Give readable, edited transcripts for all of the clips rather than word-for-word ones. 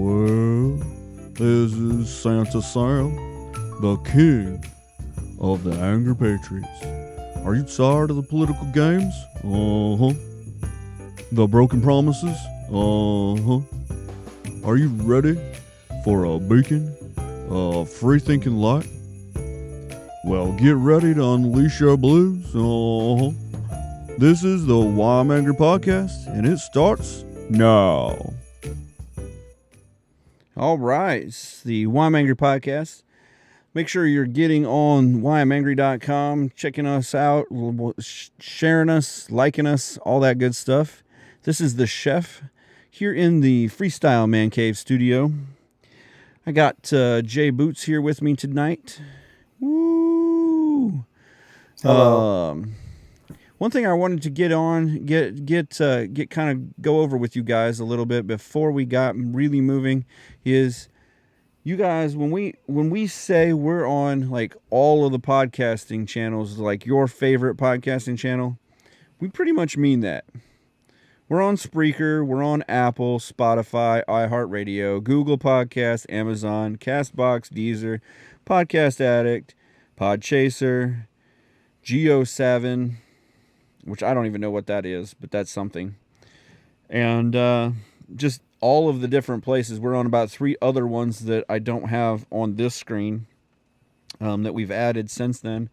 Well, this is Santa Sam, the king of the Angry Patriots. Are you tired of the political games? Uh-huh. The broken promises? Uh-huh. Are you ready for a beacon of free-thinking light? Well, get ready to unleash your blues. Uh-huh. This is the Why I'm Angry podcast, and it starts now. All right, it's the Why I'm Angry podcast. Make sure you're getting on whyimangry.com, checking us out, sharing us, liking us, all that good stuff. This is the chef here in the Freestyle Man Cave studio. I got Jboot here with me tonight. Woo! Hello. One thing I wanted to get kind of go over with you guys a little bit before we got really moving is you guys, when we say we're on like all of the podcasting channels, like your favorite podcasting channel, we pretty much mean that. We're on Spreaker, we're on Apple, Spotify, iHeartRadio, Google Podcasts, Amazon, Castbox, Deezer, Podcast Addict, Podchaser, Geo7, which I don't even know what that is, but that's something. And just all of the different places. We're on about 3 other ones that I don't have on this screen that we've added since then.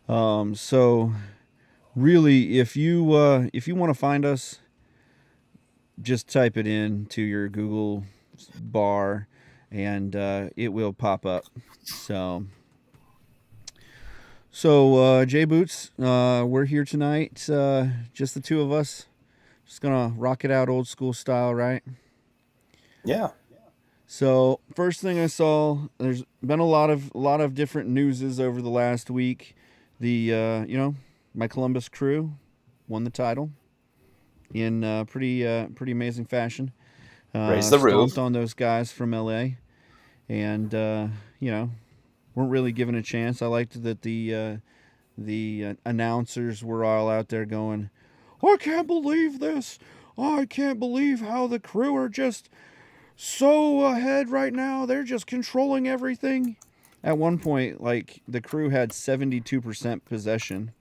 So really, if you want to find us, just type it in to your Google bar and it will pop up. So Jboots, we're here tonight, just the two of us. Just gonna rock it out old school style, right? Yeah. So first thing I saw, there's been a lot of different newses over the last week. The my Columbus Crew won the title in pretty amazing fashion. Raise the roof. Stomped on those guys from LA, and weren't really given a chance. I liked that the announcers were all out there going, "I can't believe this. I can't believe how the Crew are just so ahead right now. They're just controlling everything." At one point, like, the Crew had 72% possession,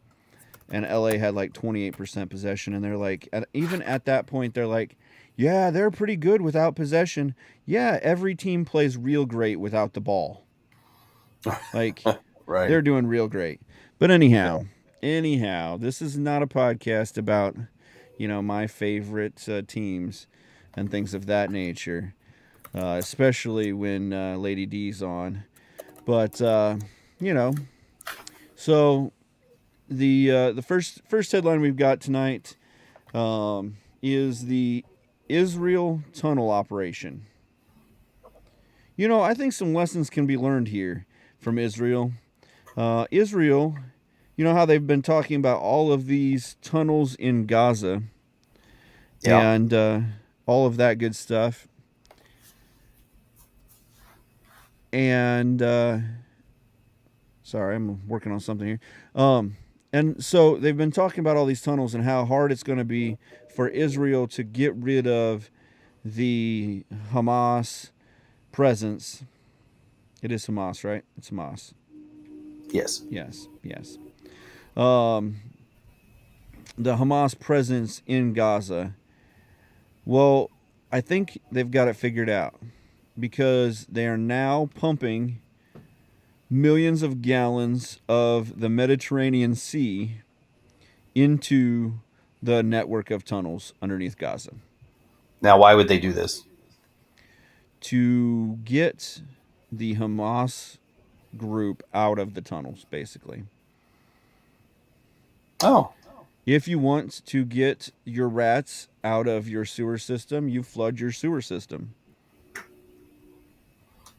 and LA had like 28% possession. And they're like, even at that point, they're like, "Yeah, they're pretty good without possession. Yeah, every team plays real great without the ball." Like, Right. They're doing real great. But anyhow, this is not a podcast about, my favorite teams and things of that nature, especially when Lady D's on. But, so the first headline we've got tonight is the Israel tunnel operation. I think some lessons can be learned here from Israel. Israel, you know how they've been talking about all of these tunnels in Gaza and all of that good stuff. And sorry, I'm working on something here. And so they've been talking about all these tunnels and how hard it's going to be for Israel to get rid of the Hamas presence. It is Hamas, right? It's Hamas. Yes. Yes. The Hamas presence in Gaza. Well, I think they've got it figured out because they are now pumping millions of gallons of the Mediterranean Sea into the network of tunnels underneath Gaza. Now, why would they do this? To get the Hamas group out of the tunnels, basically. Oh. If you want to get your rats out of your sewer system, you flood your sewer system.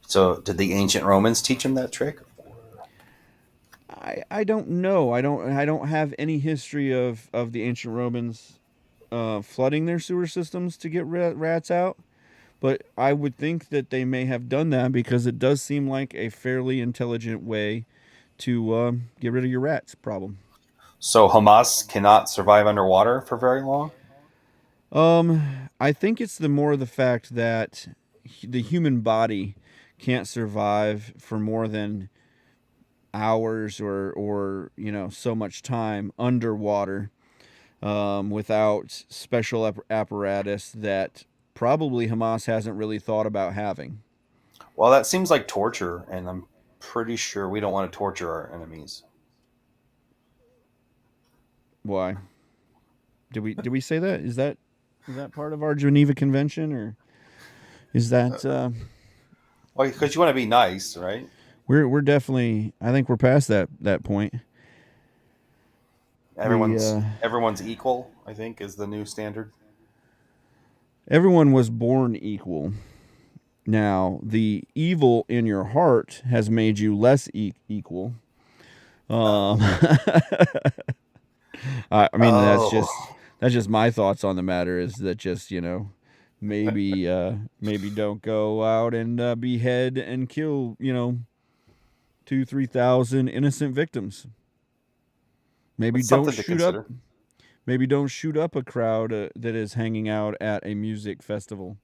So did the ancient Romans teach them that trick? I don't know. I don't have any history of the ancient Romans flooding their sewer systems to get rats out. But I would think that they may have done that because it does seem like a fairly intelligent way to get rid of your rats problem. So Hamas cannot survive underwater for very long? I think it's the fact that the human body can't survive for more than hours or so much time underwater without special apparatus that probably Hamas hasn't really thought about having. Well, that seems like torture, and I'm pretty sure we don't want to torture our enemies. Why? Did we say that? Is that part of our Geneva Convention, or is that Well, because you want to be nice, right? we're definitely, I think we're past that point. We Everyone's equal, I think, is the new standard. Everyone was born equal. Now, the evil in your heart has made you less equal. Um, I mean, Oh, that's just my thoughts on the matter. Is that just maybe don't go out and behead and kill 2,000-3,000 innocent victims. Maybe that's don't something to shoot up. consider. Maybe don't shoot up a crowd that is hanging out at a music festival.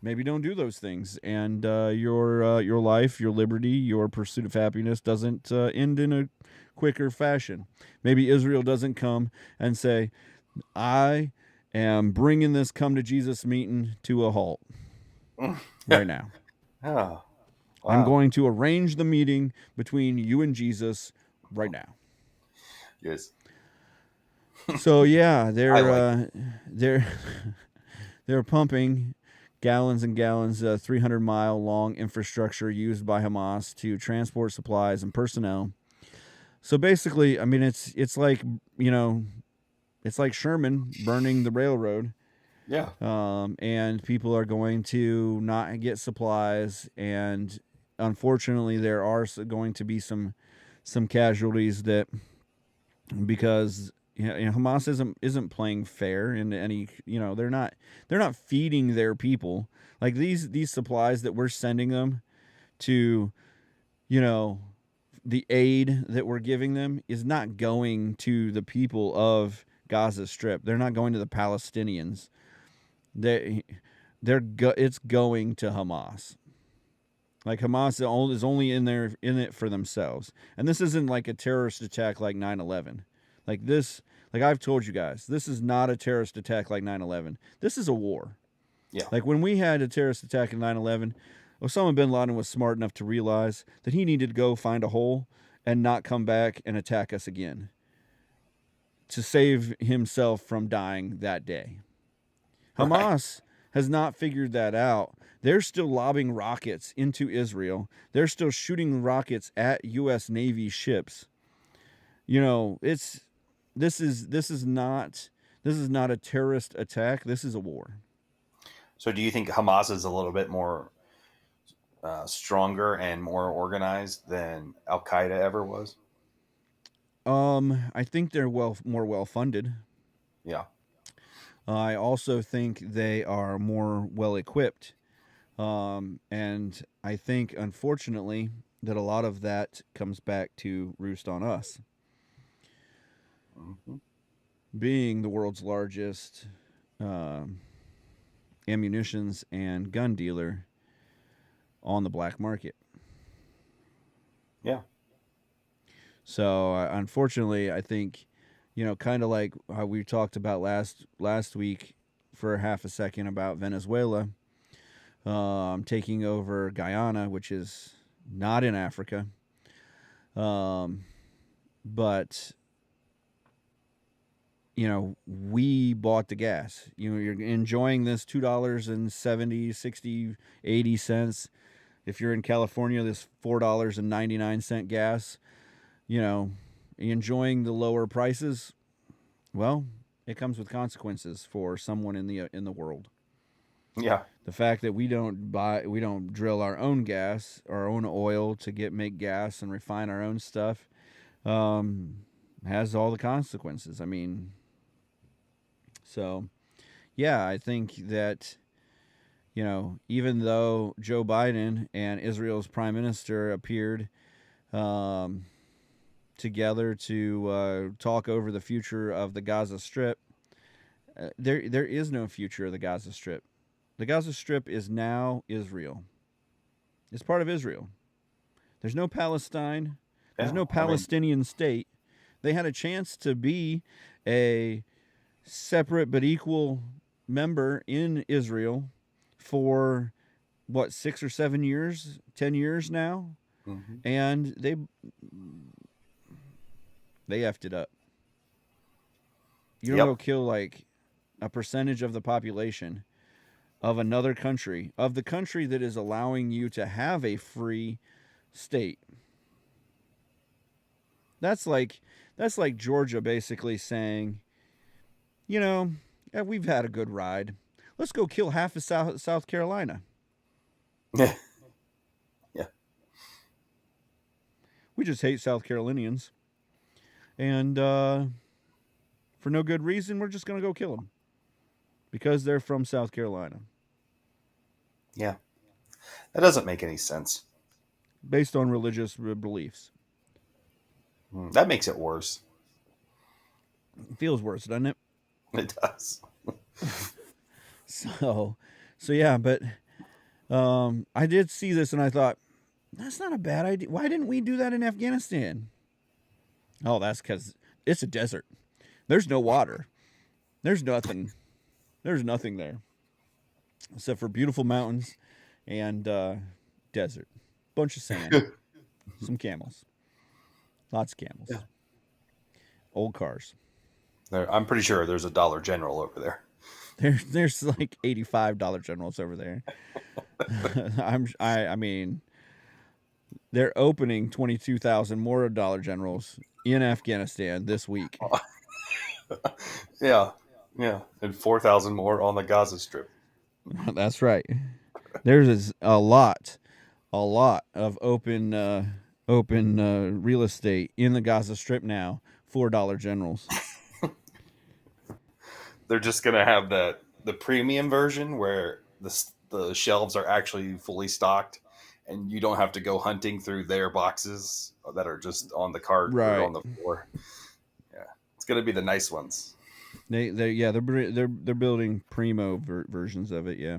Maybe don't do those things, and your life, your liberty, your pursuit of happiness doesn't end in a quicker fashion. Maybe Israel doesn't come and say, "I am bringing this come to Jesus meeting to a halt right now. Oh, I'm wow. going to arrange the meeting between you and Jesus right now." Yes, So yeah, I like. they're they're pumping gallons and gallons, 300-mile long infrastructure used by Hamas to transport supplies and personnel. So basically, I mean, it's like it's like Sherman burning the railroad, Yeah, and people are going to not get supplies, and unfortunately, there are going to be some casualties that because Hamas isn't playing fair in any they're not feeding their people like these supplies that we're sending them to you know the aid that we're giving them is not going to the people of Gaza Strip. They're not going to the Palestinians. They it's going to Hamas. Like Hamas is only in it for themselves. And this isn't like a terrorist attack like 9/11. Like this, like I've told you guys, this is not a terrorist attack like 9/11. This is a war. yeah, Like when we had a terrorist attack in 9/11, Osama bin Laden was smart enough to realize that he needed to go find a hole and not come back and attack us again to save himself from dying that day. right. Hamas has not figured that out. They're still lobbing rockets into Israel. They're still shooting rockets at U.S. Navy ships. It's this is not a terrorist attack. This is a war. So, do you think Hamas is a little bit more stronger and more organized than Al Qaeda ever was? I think they're more well funded. Yeah. I also think they are more well equipped. And I think, unfortunately, that a lot of that comes back to roost on us, Hmm. being the world's largest um, ammunitions and gun dealer on the black market. Yeah. So, unfortunately, I think, kind of like how we talked about last week for half a second about Venezuela taking over Guyana, which is not in Africa. Um, but we bought the gas. You're enjoying this $2.70, 60, 80 cents. If you're in California, this $4.99 gas. Enjoying the lower prices. Well, it comes with consequences for someone in the world. Yeah. The fact that we don't drill our own gas, our own oil to make gas and refine our own stuff, has all the consequences. I mean, so yeah, I think that even though Joe Biden and Israel's prime minister appeared together to talk over the future of the Gaza Strip, there is no future of the Gaza Strip. The Gaza Strip is now Israel. It's part of Israel. There's no Palestine. There's Yeah, no Palestinian state. They had a chance to be a separate but equal member in Israel for what, 6 or 7 years, 10 years now, and they effed it up. You don't go kill like a percentage of the population of another country, of the country that is allowing you to have a free state. That's like Georgia basically saying, you know, yeah, we've had a good ride. Let's go kill half of South Carolina. Yeah. Yeah. We just hate South Carolinians. And for no good reason, we're just going to go kill them. Because they're from South Carolina. Yeah. That doesn't make any sense. Based on religious beliefs. That makes it worse. It feels worse, doesn't it? It does. So yeah, but I did see this and I thought, that's not a bad idea. Why didn't we do that in Afghanistan? Oh, that's because it's a desert. There's no water. There's nothing. There's nothing there. Except for beautiful mountains and desert. Bunch of sand. Some camels. Lots of camels. Yeah. Old cars. I'm pretty sure there's a Dollar General over there. There's like $85 Generals over there. I mean, they're opening 22,000 more Dollar Generals in Afghanistan this week. Yeah, and 4,000 more on the Gaza Strip. That's right. There's a lot of open real estate in the Gaza Strip now for Dollar Generals. They're just gonna have the premium version where the shelves are actually fully stocked, and you don't have to go hunting through their boxes that are just on the cart Right. or on the floor. Yeah, it's gonna be the nice ones. They're building primo versions of it. Yeah.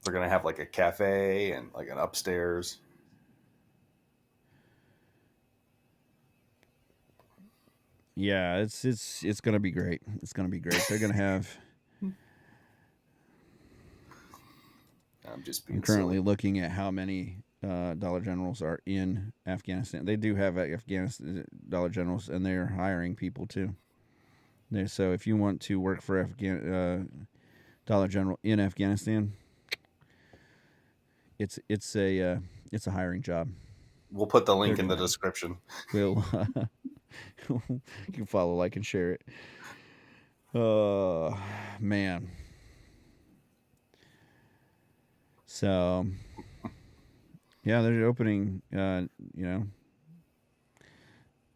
They're gonna have like a cafe and like an upstairs. Yeah, it's gonna be great. It's gonna be great. They're gonna have. I'm currently silly. looking at how many Dollar Generals are in Afghanistan. They do have Afghanistan Dollar Generals, and they're hiring people too. So if you want to work for Dollar General in Afghanistan, it's a hiring job. We'll put the link in the description. We'll you can follow, like, and share it. Oh man. So yeah, they're opening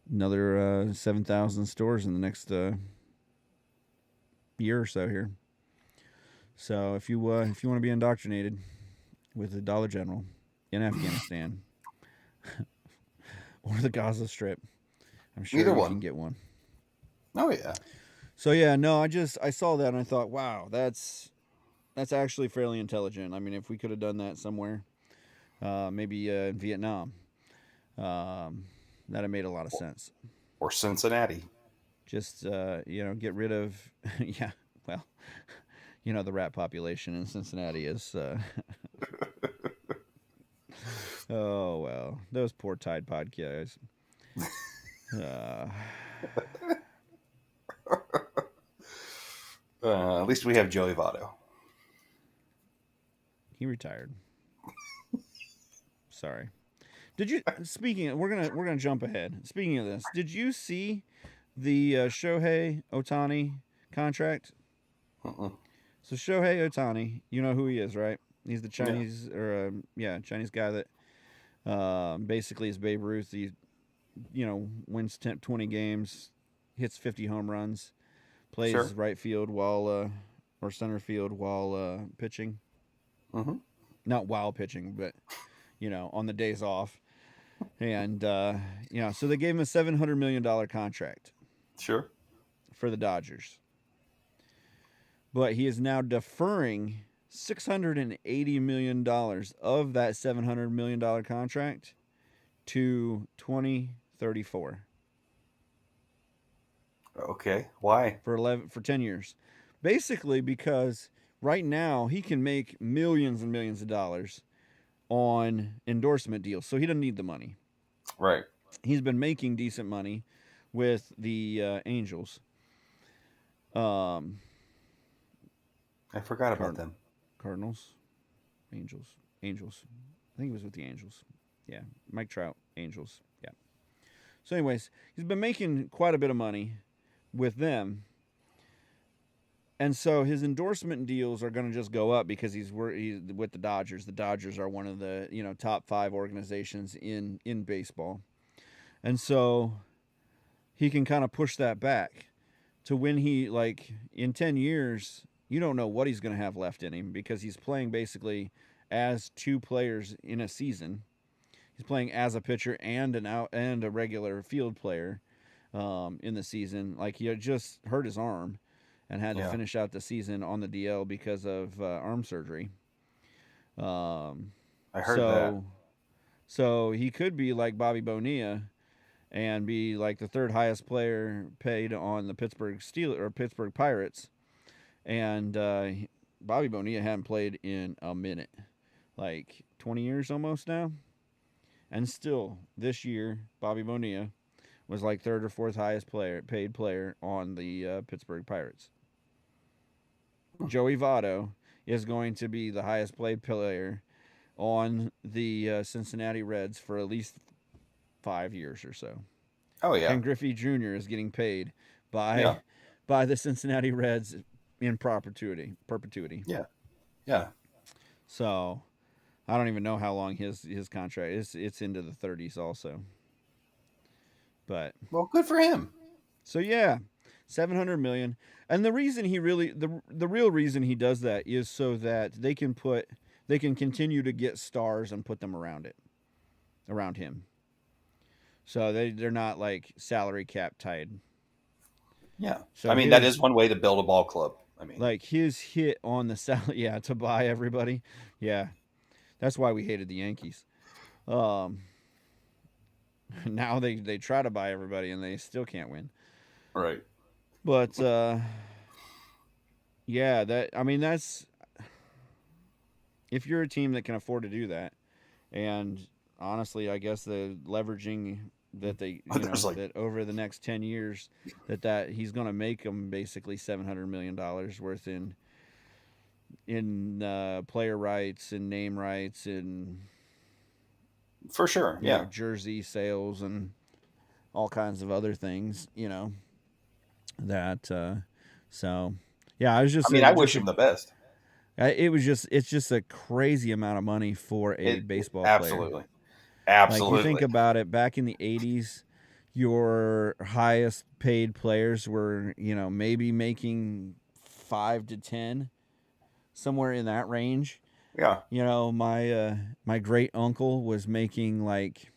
another 7,000 stores in the next year or so here. So if you want to be indoctrinated with the Dollar General in Afghanistan or the Gaza Strip, I'm sure you can get one. Oh yeah. So yeah, no, I saw that and I thought, wow, that's actually fairly intelligent. I mean, if we could have done that somewhere, maybe in Vietnam, that have made a lot of sense. Or Cincinnati. Just get rid of yeah. Well, the rat population in Cincinnati is. Oh well, those poor Tide Pod guys. At least we have Joey Votto. He retired. Sorry. Did you? We're gonna jump ahead. Speaking of this, did you see the Shohei Ohtani contract? So Shohei Ohtani, you know who he is, right? He's the Chinese Chinese guy that basically is Babe Ruth. He wins 20 games, hits 50 home runs, plays right field or center field while pitching. Not while pitching, but on the days off. And so they gave him a $700 million contract. Sure. For the Dodgers. but he is now deferring $680 million of that $700 million contract to 2034 Okay. Why? for 10 years. Basically because right now he can make millions and millions of dollars on endorsement deals, so he doesn't need the money. Right. He's been making decent money with the Angels. Um, I forgot about them. Cardinals, Angels. I think it was with the Angels. Yeah, Mike Trout, Angels. Yeah. So, anyways, he's been making quite a bit of money with them, and so his endorsement deals are going to just go up because he's with the Dodgers. The Dodgers are one of the top 5 organizations in baseball, and so he can kind of push that back to when he, like, in 10 years, you don't know what he's going to have left in him because he's playing basically as 2 players in a season. He's playing as a pitcher and a regular field player in the season. Like, he had just hurt his arm and had to finish out the season on the DL because of arm surgery. I heard that. So he could be like Bobby Bonilla and be like the 3rd highest player paid on the Pittsburgh Pirates. And Bobby Bonilla hadn't played in a minute, like 20 years almost now. And still, this year, Bobby Bonilla was like 3rd or 4th highest paid player on the Pittsburgh Pirates. Joey Votto is going to be the highest paid player on the Cincinnati Reds for at least 5 years or so. Oh yeah. Ken Griffey Jr. is getting paid by the Cincinnati Reds in perpetuity. Yeah. Yeah. So I don't even know how long his contract is. It's into the 30s also. But well, good for him. So yeah, 700 million. And the reason he really the real reason he does that is so that they can continue to get stars and put them around him. So they're not like salary cap tied. Yeah. So I mean, that is one way to build a ball club. I mean, like his hit on the salary, to buy everybody. Yeah. That's why we hated the Yankees. Now they try to buy everybody and they still can't win. Right. But that's if you're a team that can afford to do that, and honestly, I guess the leveraging that they that over the next 10 years that he's going to make them basically $700 million worth in player rights and name rights and for sure, jersey sales and all kinds of other things, that so yeah, I was just I wish him the best. It's just a crazy amount of money for a baseball player. Absolutely. Like, you think about it, back in the 80s, your highest paid players were, maybe making 5 to 10, somewhere in that range. Yeah. My great uncle was making like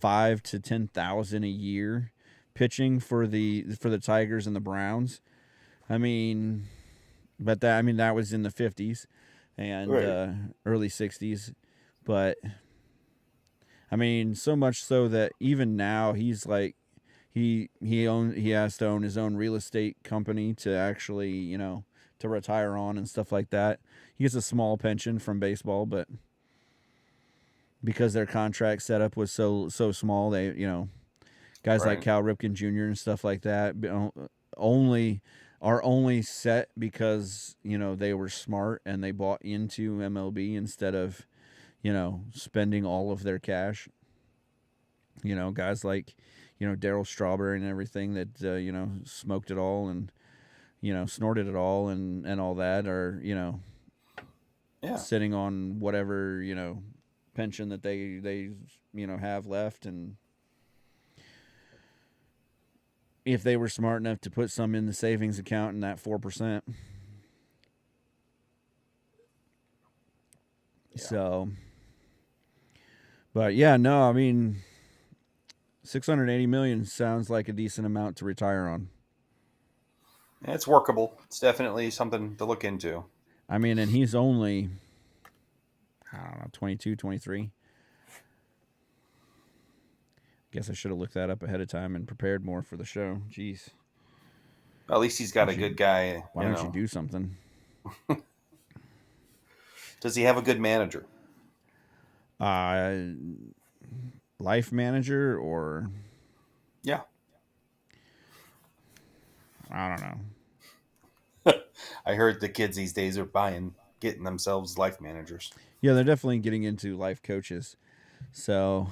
5 to 10,000 a year pitching for the Tigers and the Browns. I mean, but that was in the 50s and early 60s, but I mean, so much so that even now he's like he has to own his own real estate company to actually, to retire on and stuff like that. He gets a small pension from baseball, but because their contract setup was so small, they, guys like Cal Ripken Jr. and stuff like that are only set because, they were smart and they bought into MLB instead of, spending all of their cash. Guys like, Darryl Strawberry and everything that, smoked it all and, snorted it all and all that are, sitting on whatever, pension that they have left. And if they were smart enough to put some in the savings account in that 4%. Yeah. So, but yeah, no, I mean, 680 million sounds like a decent amount to retire on. It's workable. It's definitely something to look into. I mean, and he's only, I don't know, 22, 23. Guess I should have looked that up ahead of time and prepared more for the show. Jeez. At least he's got a good guy. Why don't you do something? Does he have a good manager? Uh, Life manager or Yeah. I don't know. I heard the kids these days are getting themselves life managers. Yeah, they're definitely getting into life coaches. So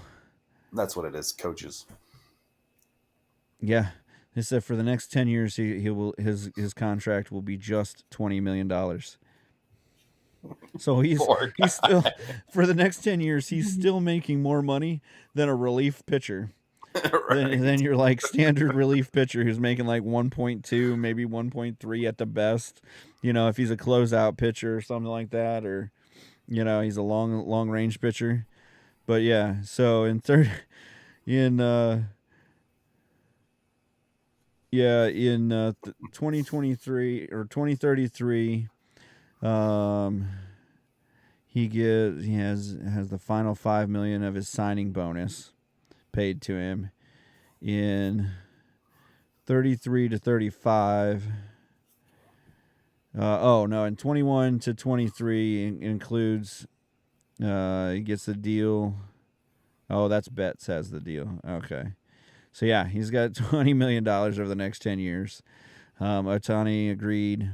That's what it is, coaches. yeah, he said for the next 10 years he will his contract will be just $20 million. So he's still for the next 10 years he's still making more money than a relief pitcher. Right. Than your like standard relief pitcher who's making like 1.2, maybe 1.3 at the best. You know, if he's a closeout pitcher or something like that, or you know, he's a long range pitcher. But yeah, so in 2023 or 2033, he has the final 5 million of his signing bonus paid to him. In 33 to 35. In 21 to 23 includes. He gets the deal. Oh, that's Betts has the deal. Okay, so yeah, he's got $20 million over the next 10 years. Otani agreed.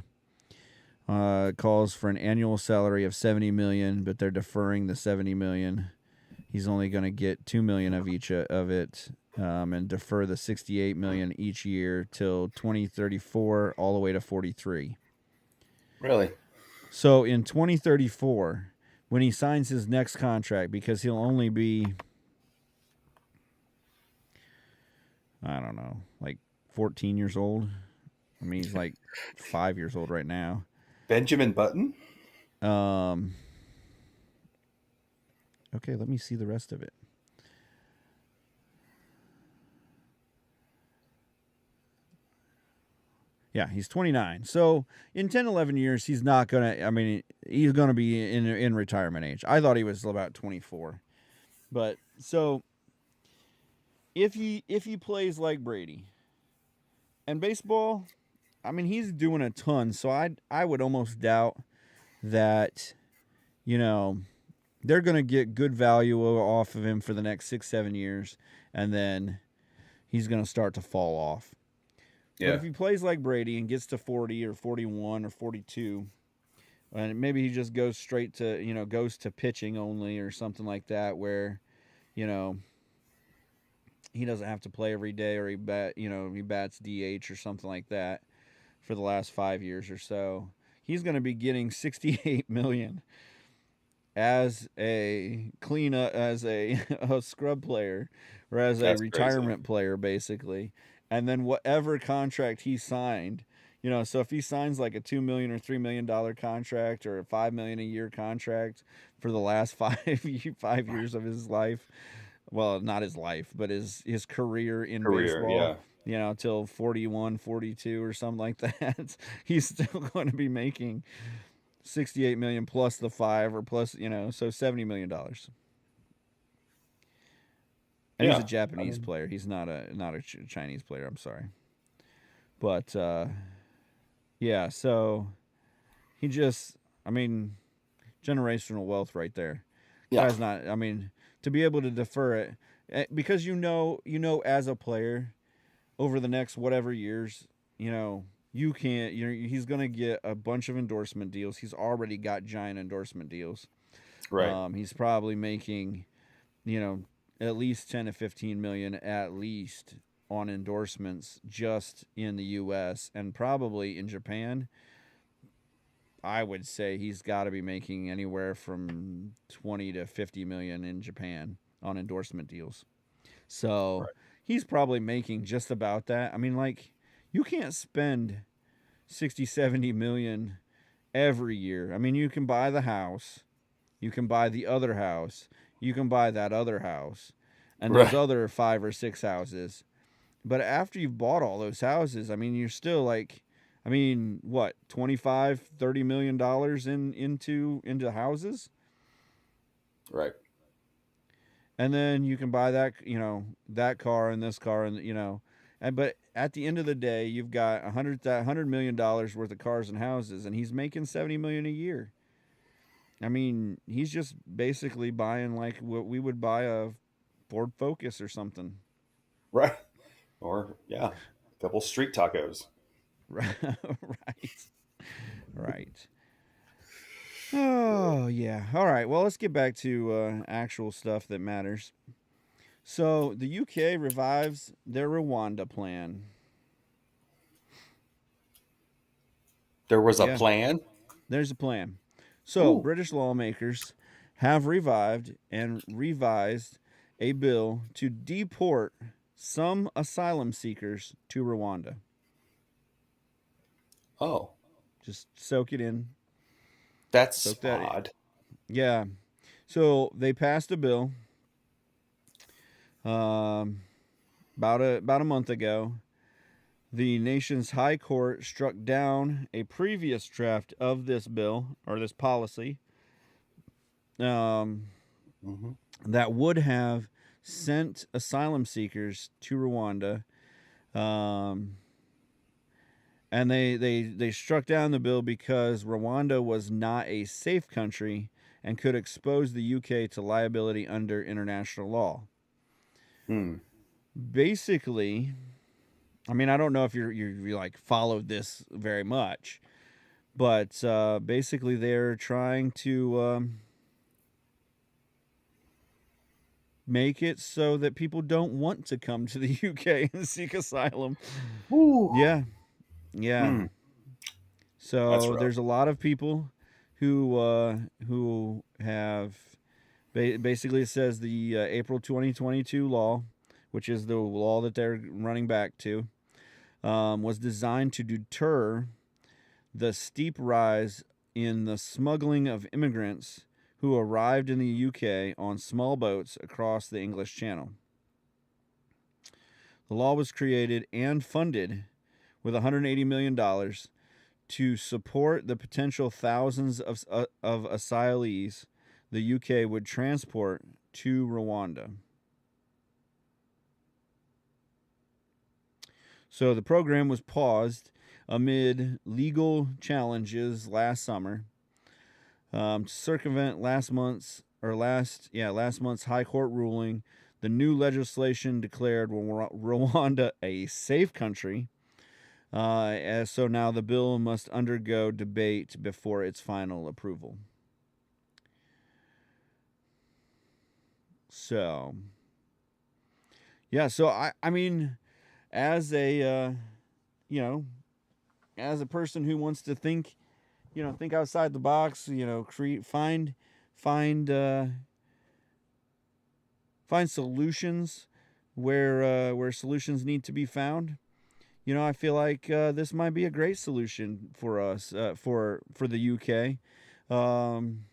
Calls for an annual salary of $70 million, but they're deferring the $70 million. He's only going to get $2 million of each of it. And defer the $68 million each year till 2034, all the way to 43. Really? So in 2034, when he signs his next contract, because he'll only be, I don't know, like 14 years old. I mean, he's like 5 years old right now. Benjamin Button? Okay, let me see the rest of it. Yeah, he's 29. So in 10, 11 years, he's not going to, I mean, he's going to be in retirement age. I thought he was about 24. But so if he plays like Brady and baseball, I mean, he's doing a ton. So I would almost doubt that, you know, they're going to get good value off of him for the next 6, 7 years. And then he's going to start to fall off. Yeah. But if he plays like Brady and gets to 40 or 41 or 42, and maybe he just goes straight to, you know, goes to pitching only or something like that where, you know, he doesn't have to play every day or he bats DH or something like that for the last 5 years or so. He's going to be getting $68 million as a a scrub player or as That's a retirement crazy. player basically. And then whatever contract he signed, you know, so if he signs like a $2 million or $3 million contract or a $5 million a year contract for the last 5 years of his life, well, not his life, but his career in Career, baseball, yeah. you know, till 41, 42 or something like that, he's still going to be making 68 million plus the 5 or plus, you know, so $70 million. And he's Yeah. a Japanese player. He's not a Chinese player. I'm sorry. But yeah, so he just, I mean, generational wealth right there. Yeah. Guy's not. I mean, to be able to defer it because you know as a player over the next whatever years, you know, you can't. He's gonna get a bunch of endorsement deals. He's already got giant endorsement deals. Right. He's probably making, you know, at least 10 to 15 million at least on endorsements just in the US and probably in Japan. I would say he's got to be making anywhere from 20 to 50 million in Japan on endorsement deals. So, Right. he's probably making just about that. I mean, like, you can't spend 60, 70 million every year. I mean, you can buy the house, you can buy the other house, you can buy that other house, and there's Right. other 5 or 6 houses. But after you've bought all those houses, I mean, you're still like, I mean, what, 25, $30 million into houses? Right. And then you can buy that, that car and this car, and but at the end of the day, you've got $100 million worth of cars and houses, and he's making 70 million a year. I mean, he's just basically buying like what we would buy a Ford Focus or something. Right. Or yeah, a couple street tacos. Right. Right. Oh, yeah. All right. Well, let's get back to actual stuff that matters. So, the UK revives their Rwanda plan. There was a Yeah, plan. there's a plan. So, Ooh. British lawmakers have revived and revised a bill to deport some asylum seekers to Rwanda. Oh, Just soak it in. that's Soak that in. odd. Yeah. So, they passed a bill um, about a month ago. The nation's high court struck down a previous draft of this bill or this policy um, Hmm. that would have sent asylum seekers to Rwanda. Um, and they struck down the bill because Rwanda was not a safe country and could expose the UK to liability under international law. Hmm. Basically, I mean, I don't know if you like followed this very much, but basically they're trying to make it so that people don't want to come to the UK and seek asylum. Ooh. Yeah, yeah. Hmm. That's So rough. there's a lot of people who have basically it says the April 2022 law, which is the law that they're running back to, was designed to deter the steep rise in the smuggling of immigrants who arrived in the UK on small boats across the English Channel. The law was created and funded with $180 million to support the potential thousands of asylees the UK would transport to Rwanda. So the program was paused amid legal challenges last summer to circumvent last month's high court ruling. The new legislation declared Rwanda a safe country. So now the bill must undergo debate before its final approval. So, yeah. So I mean, as a you know, as a person who wants to think outside the box, create find uh, find solutions where solutions need to be found. I feel like this might be a great solution for us for the UK. Um,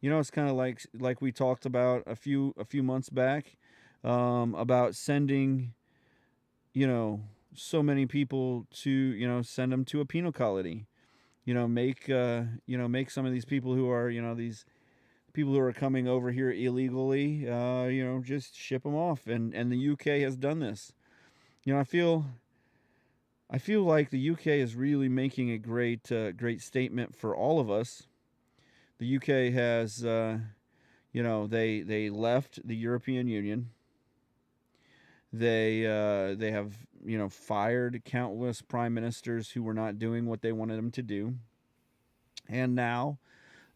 it's kind of like we talked about a few months back about sending you know so many people to send them to a penal colony. Make some of these people who are these people who are coming over here illegally, just ship them off. And the UK has done this. I feel like the UK is really making a great statement for all of us. The UK has, they left the European Union. They have fired countless prime ministers who were not doing what they wanted them to do, and now,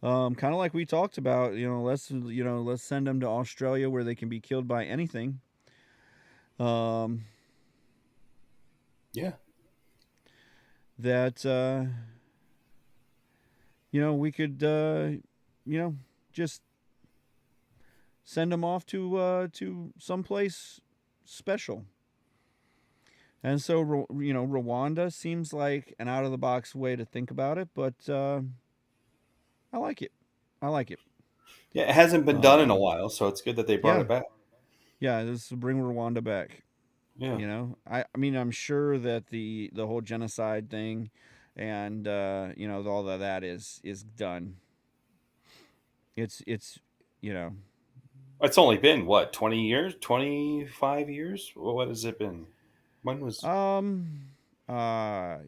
kind of like we talked about, let's send them to Australia where they can be killed by anything. Um, Yeah. that we could just send them off to someplace special. And so Rwanda seems like an out of the box way to think about it, but I like it. I like it. Yeah. It hasn't been done in a Um, while, so it's good that they brought yeah, it back. yeah. This will bring Rwanda back. Yeah. I mean, I'm sure that the whole genocide thing and all of that is done. It's It's only been what, 20 years, 25 years? What has it been? When was um uh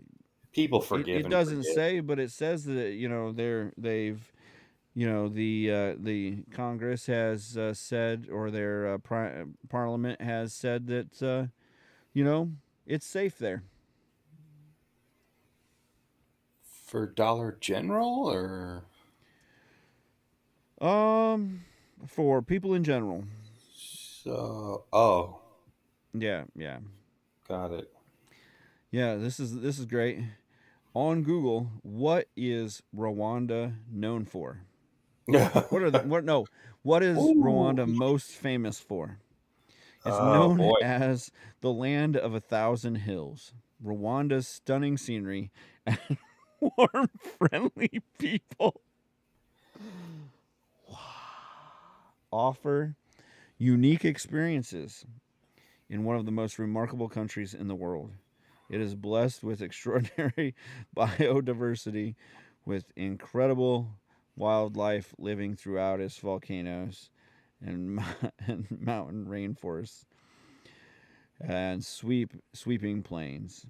people it forgive and doesn't forget? say, but it says that they've the Congress has said, or their Parliament has said that it's safe there. For Dollar General or Um, for people in general. so? Oh, Yeah, yeah, got it. yeah. This is great. On Google, what is Rwanda known for? What are the what? No, what is Ooh, Rwanda most famous for? It's known boy, as the land of 1,000 hills. Rwanda's stunning scenery and warm, friendly people offer unique experiences in one of the most remarkable countries in the world. It is blessed with extraordinary biodiversity, with incredible wildlife living throughout its volcanoes and, and mountain rainforests and sweeping plains.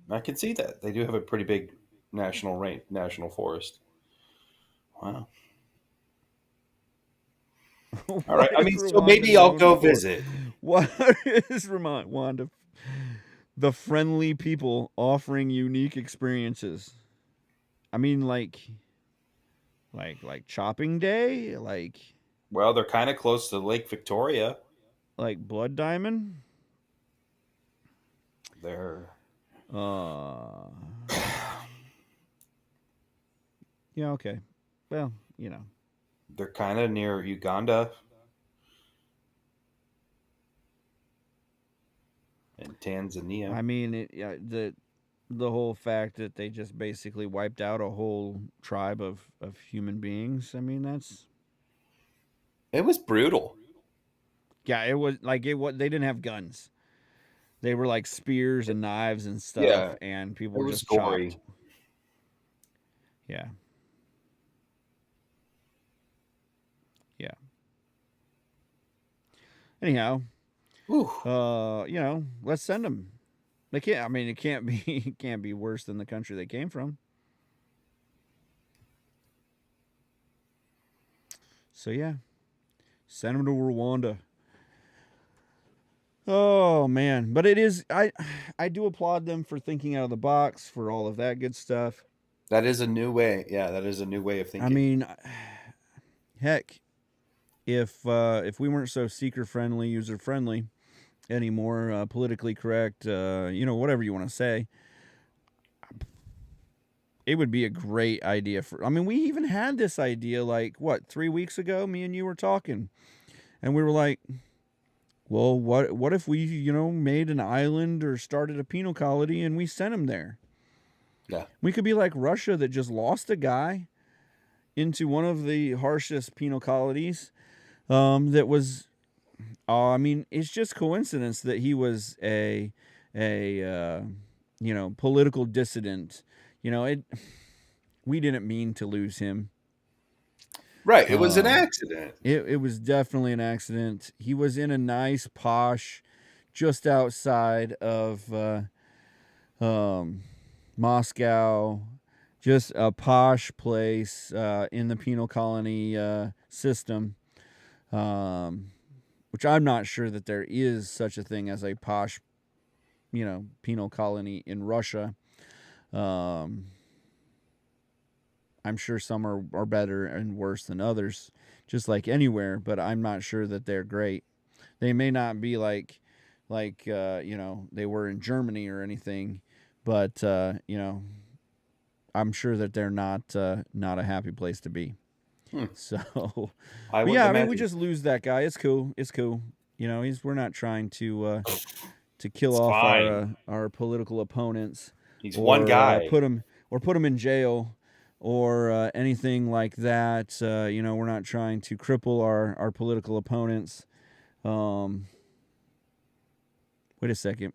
I can see that they do have a pretty big national forest. Wow. All right. What I is mean, so Rwanda maybe I'll known go for? visit. What is Rwanda? The friendly people offering unique experiences. I mean, like chopping day, Well, they're kind of close to Lake Victoria. like blood diamond. They're Uh, yeah, okay. Well, they're kind of near Uganda and Tanzania. I mean, yeah, the whole fact that they just basically wiped out a whole tribe of human beings. I mean, that's It was brutal. yeah. It was like it. What they didn't have guns. They were like spears and knives and stuff, Yeah, and people it were was just chopped. gory. Yeah, yeah. Anyhow, Whew. let's send them. They can't. I mean, it can't be. It can't be worse than the country they came from. So yeah, send them to Rwanda. Oh man, but it is. I do applaud them for thinking out of the box, for all of that good stuff. That is a new way. Yeah, that is a new way of I thinking. mean, heck, if we weren't so seeker friendly, user friendly anymore, politically correct, whatever you want to say, it would be a great idea for. I mean, we even had this idea like what 3 weeks ago. Me and you were talking, and we were like, well, what if we made an island or started a penal colony and we sent him there? Yeah. We could be like Russia that just lost a guy into one of the harshest penal colonies. That was, I mean, it's just coincidence that he was a political dissident. We didn't mean to lose him. Right. It was an accident. It was definitely an accident. He was in a nice posh, just outside of Moscow, just a posh place in the penal colony system, which I'm not sure that there is such a thing as a posh, penal colony in Russia. I'm sure some are better and worse than others, just like anywhere, but I'm not sure that they're great. They may not be like they were in Germany or anything, but I'm sure that they're not a happy place to be. So, I but would yeah, I mean, we imagine. just lose that guy. It's cool. It's cool. We're not trying to kill It's off fine. our political opponents, He's one or guy. put them in jail, or anything like that. We're not trying to cripple our political opponents. Wait a second.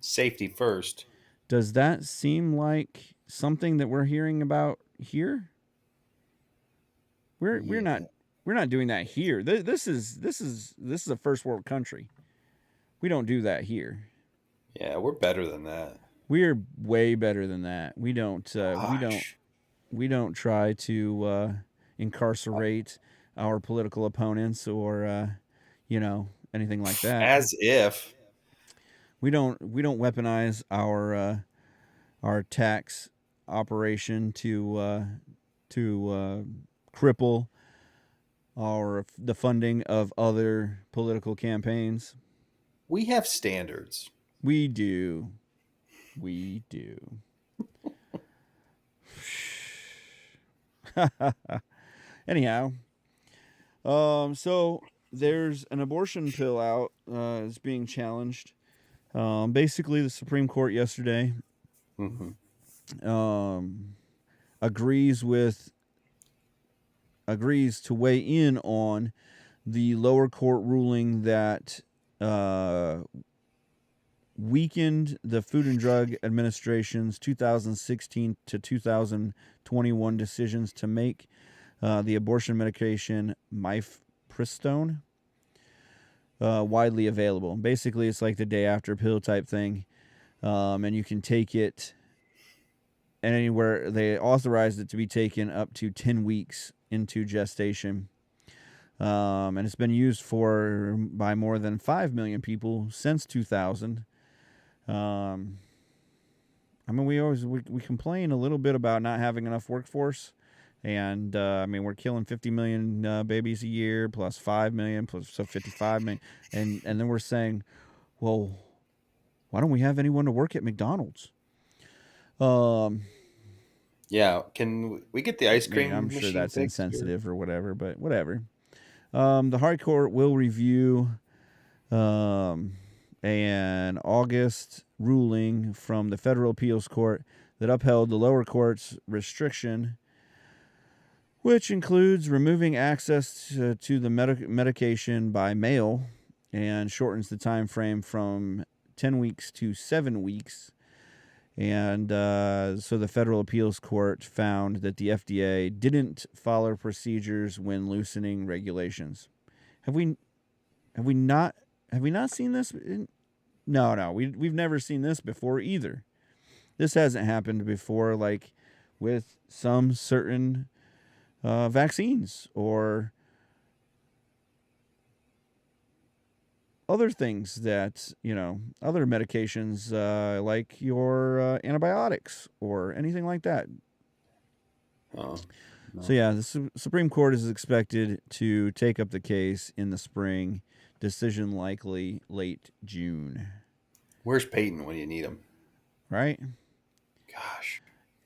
Safety first. Does that seem like something that we're hearing about here? We're not doing that here. This is a first world country. We don't do that here. Yeah, we're better than that. We're way better than that. We don't Gosh. try to incarcerate our political opponents or anything like that. As if. We don't weaponize our tax operation to cripple the funding of other political campaigns. We have standards. We do. We do. Anyhow, so there's an abortion pill out. It's being challenged. Basically, the Supreme Court yesterday agrees to weigh in on the lower court ruling that weakened the Food and Drug Administration's 2016 to 2021 decisions to make the abortion medication mifepristone widely available. Basically, it's like the day after pill type thing, and you can take it anywhere. They authorized it to be taken up to 10 weeks into gestation. And it's been used by more than 5 million people since 2000. I mean, we complain a little bit about not having enough workforce, and I mean, we're killing 50 million babies a year, plus 5 million, so 55 million, and then we're saying, well, why don't we have anyone to work at McDonald's? Yeah, can we get the ice cream? I'm sure that's fixed, insensitive or whatever, but whatever. The High Court will review an August ruling from the Federal Appeals Court that upheld the lower court's restriction, which includes removing access to the medication by mail and shortens the time frame from 10 weeks to 7 weeks. And so the Federal Appeals Court found that the FDA didn't follow procedures when loosening regulations. Have we not seen this? No, we've never seen this before either. This hasn't happened before, like with some certain vaccines or other things that, other medications like your antibiotics or anything like that. Oh, no. So yeah, the Supreme Court is expected to take up the case in the spring. Decision likely late June. Where's Peyton when you need him? Right? Gosh.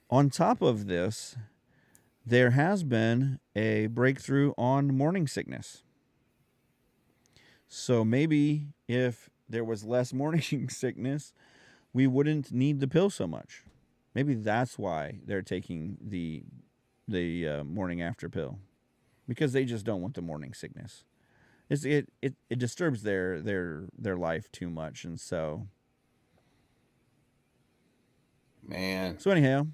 On top of this, there has been a breakthrough on morning sickness. So maybe if there was less morning sickness, we wouldn't need the pill so much. Maybe that's why they're taking the morning after pill, because they just don't want the morning sickness. It disturbs their life too much, and so. Man. So anyhow,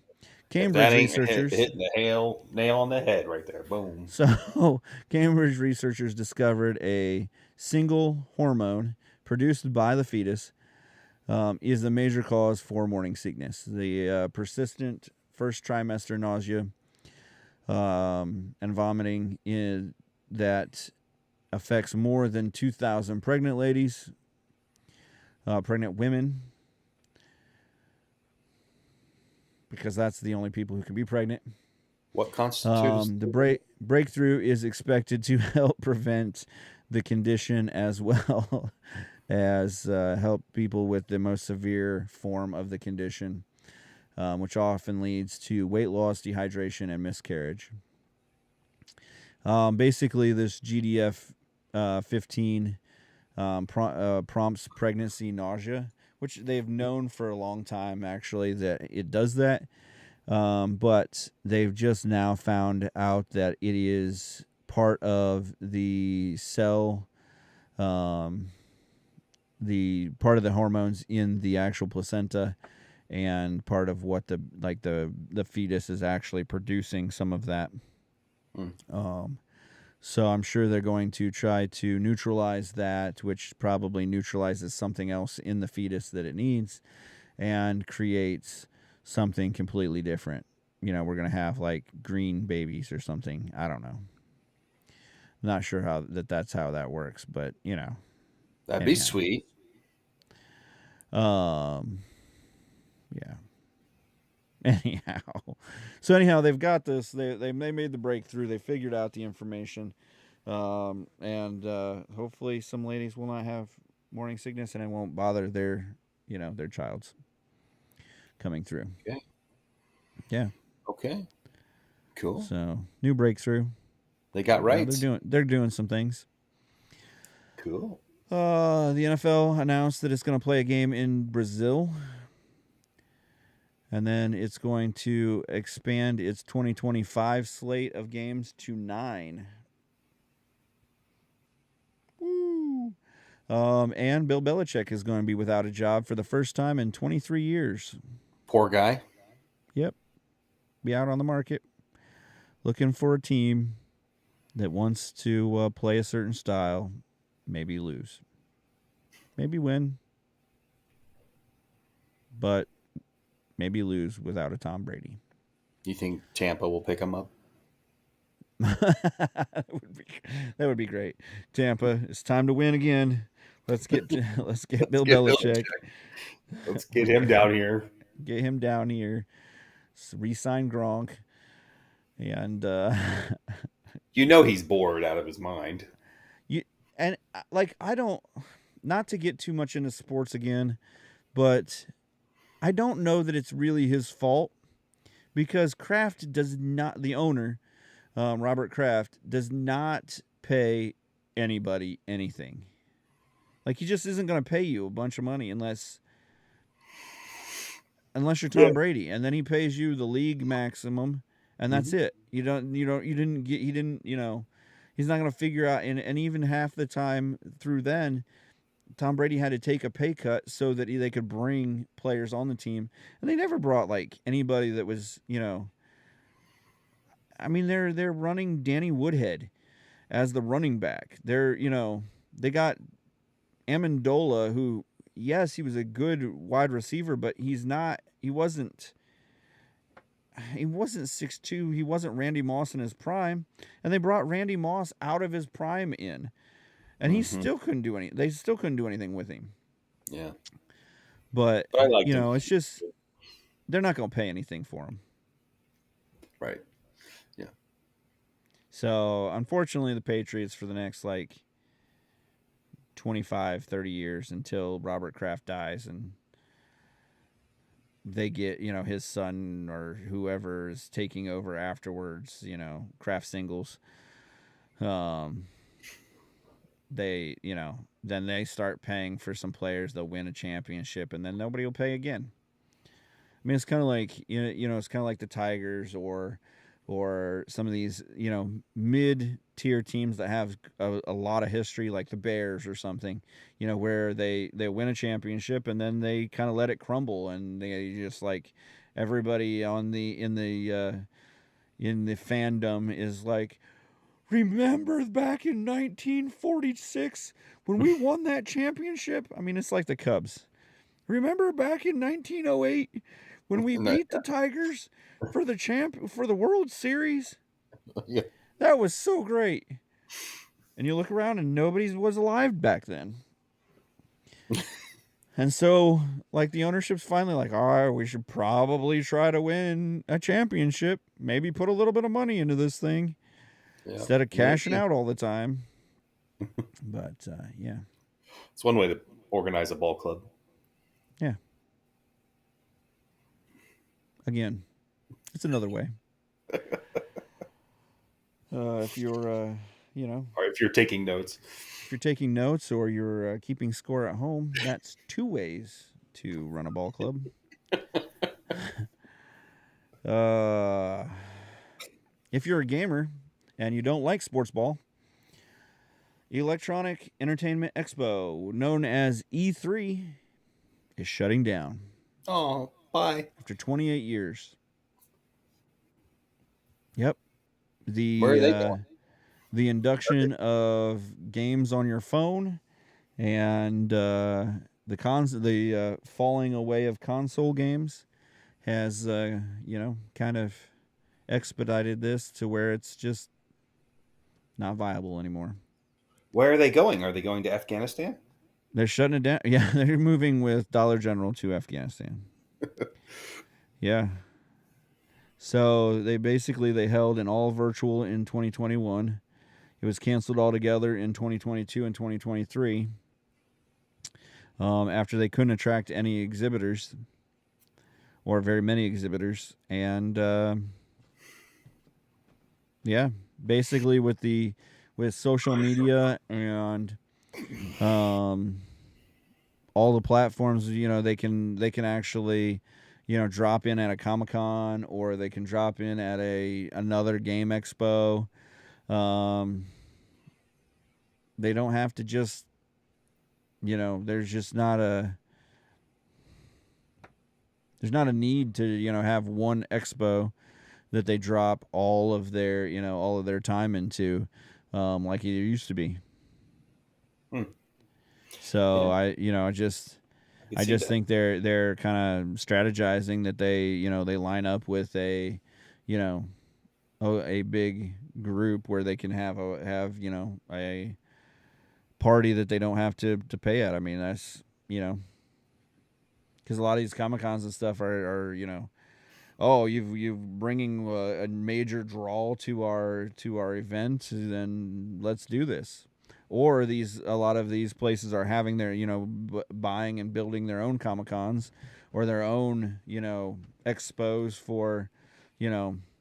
Cambridge researchers hitting the nail on the head right there. Boom. So Cambridge researchers discovered a single hormone produced by the fetus is the major cause for morning sickness. The persistent first trimester nausea and vomiting that affects more than 2,000 pregnant ladies, pregnant women, because that's the only people who can be pregnant. What constitutes the breakthrough is expected to help prevent the condition as well as help people with the most severe form of the condition, which often leads to weight loss, dehydration, and miscarriage. Basically, this GDF 15 prompts pregnancy nausea, which they've known for a long time, actually, that it does that. But they've just now found out that it is part of the cell, the part of the hormones in the actual placenta, and part of what the fetus is actually producing some of that. So I'm sure they're going to try to neutralize that, which probably neutralizes something else in the fetus that it needs and creates something completely different. We're going to have like green babies or something. I don't know. Not sure how that's how that works, but That'd be sweet. Yeah. Anyhow, they've got this. They made the breakthrough. They figured out the information, and hopefully some ladies will not have morning sickness, and it won't bother their child's coming through. Okay. Yeah. Okay. Cool. So new breakthrough. They got right. They're doing some things. Cool. The NFL announced that it's going to play a game in Brazil. And then it's going to expand its 2025 slate of games to 9. Woo! And Bill Belichick is going to be without a job for the first time in 23 years. Poor guy. Yep. Be out on the market looking for a team that wants to play a certain style, maybe lose, maybe win, but maybe lose without a Tom Brady. You think Tampa will pick him up? That would be great. Tampa, it's time to win again. Let's get Bill Belichick. Let's get him down here. Get him down here. Re-sign Gronk. And he's bored out of his mind. I don't, not to get too much into sports again, but I don't know that it's really his fault, because Kraft does not, the owner, Robert Kraft, does not pay anybody anything. Like, he just isn't going to pay you a bunch of money unless you're Tom Brady, and then he pays you the league maximum, and that's it. He's not going to figure out, and even half the time through then, Tom Brady had to take a pay cut so that they could bring players on the team. And they never brought like anybody that was, I mean, they're running Danny Woodhead as the running back. They got Amendola, who, yes, he was a good wide receiver, but he wasn't 6'2". He wasn't Randy Moss in his prime. And they brought Randy Moss out of his prime in. And he still couldn't do anything. They still couldn't do anything with him. Yeah. But I liked him. it's just, they're not going to pay anything for him. Right. Yeah. So, unfortunately, the Patriots for the next, 25, 30 years until Robert Kraft dies and they get, his son or whoever is taking over afterwards, Kraft Singles, they, then they start paying for some players. They'll win a championship, and then nobody will pay again. I mean, it's kind of like, it's kind of like the Tigers or some of these, mid-tier teams that have a lot of history, like the Bears or something, where they win a championship and then they kind of let it crumble, and they just everybody in the fandom is like, remember back in 1946 when we won that championship? I mean, it's like the Cubs. Remember back in 1908 when we beat the Tigers for the World Series? Yeah. That was so great. And you look around and nobody was alive back then. And so, the ownership's finally like, all right, we should probably try to win a championship. Maybe put a little bit of money into this thing. Yeah, instead of cashing out all the time. But, yeah. It's one way to organize a ball club. Yeah. Again, it's another way. If you're, or if you're taking notes. If you're taking notes or you're keeping score at home, that's 2 ways to run a ball club. If you're a gamer and you don't like sports ball, Electronic Entertainment Expo, known as E3, is shutting down. Oh. Bye. After 28 years. Yep. Where are The they uh, going? the induction of games on your phone and the falling away of console games has kind of expedited this to where it's just not viable anymore. Where are they going? Are they going to Afghanistan? They're shutting it down. Yeah, they're moving with Dollar General to Afghanistan. Yeah. So they held an all virtual in 2021. It was canceled altogether in 2022 and 2023 after they couldn't attract any exhibitors or very many exhibitors. And yeah, basically with social media and um, all the platforms, they can actually drop in at a Comic-Con, or they can drop in at another game expo. Um, they don't have to just there's just not a need to have one expo that they drop all of their time into, like it used to be. Hmm. So Yeah, I could I see just that. think they're kind of strategizing that they line up with you know a big group where they can have a party that they don't have to pay at. I mean, that's because a lot of these Comic Cons and stuff are oh, you've bringing a major draw to our event, then let's do this. Or a lot of these places are having their buying and building their own Comic Cons or their own expos for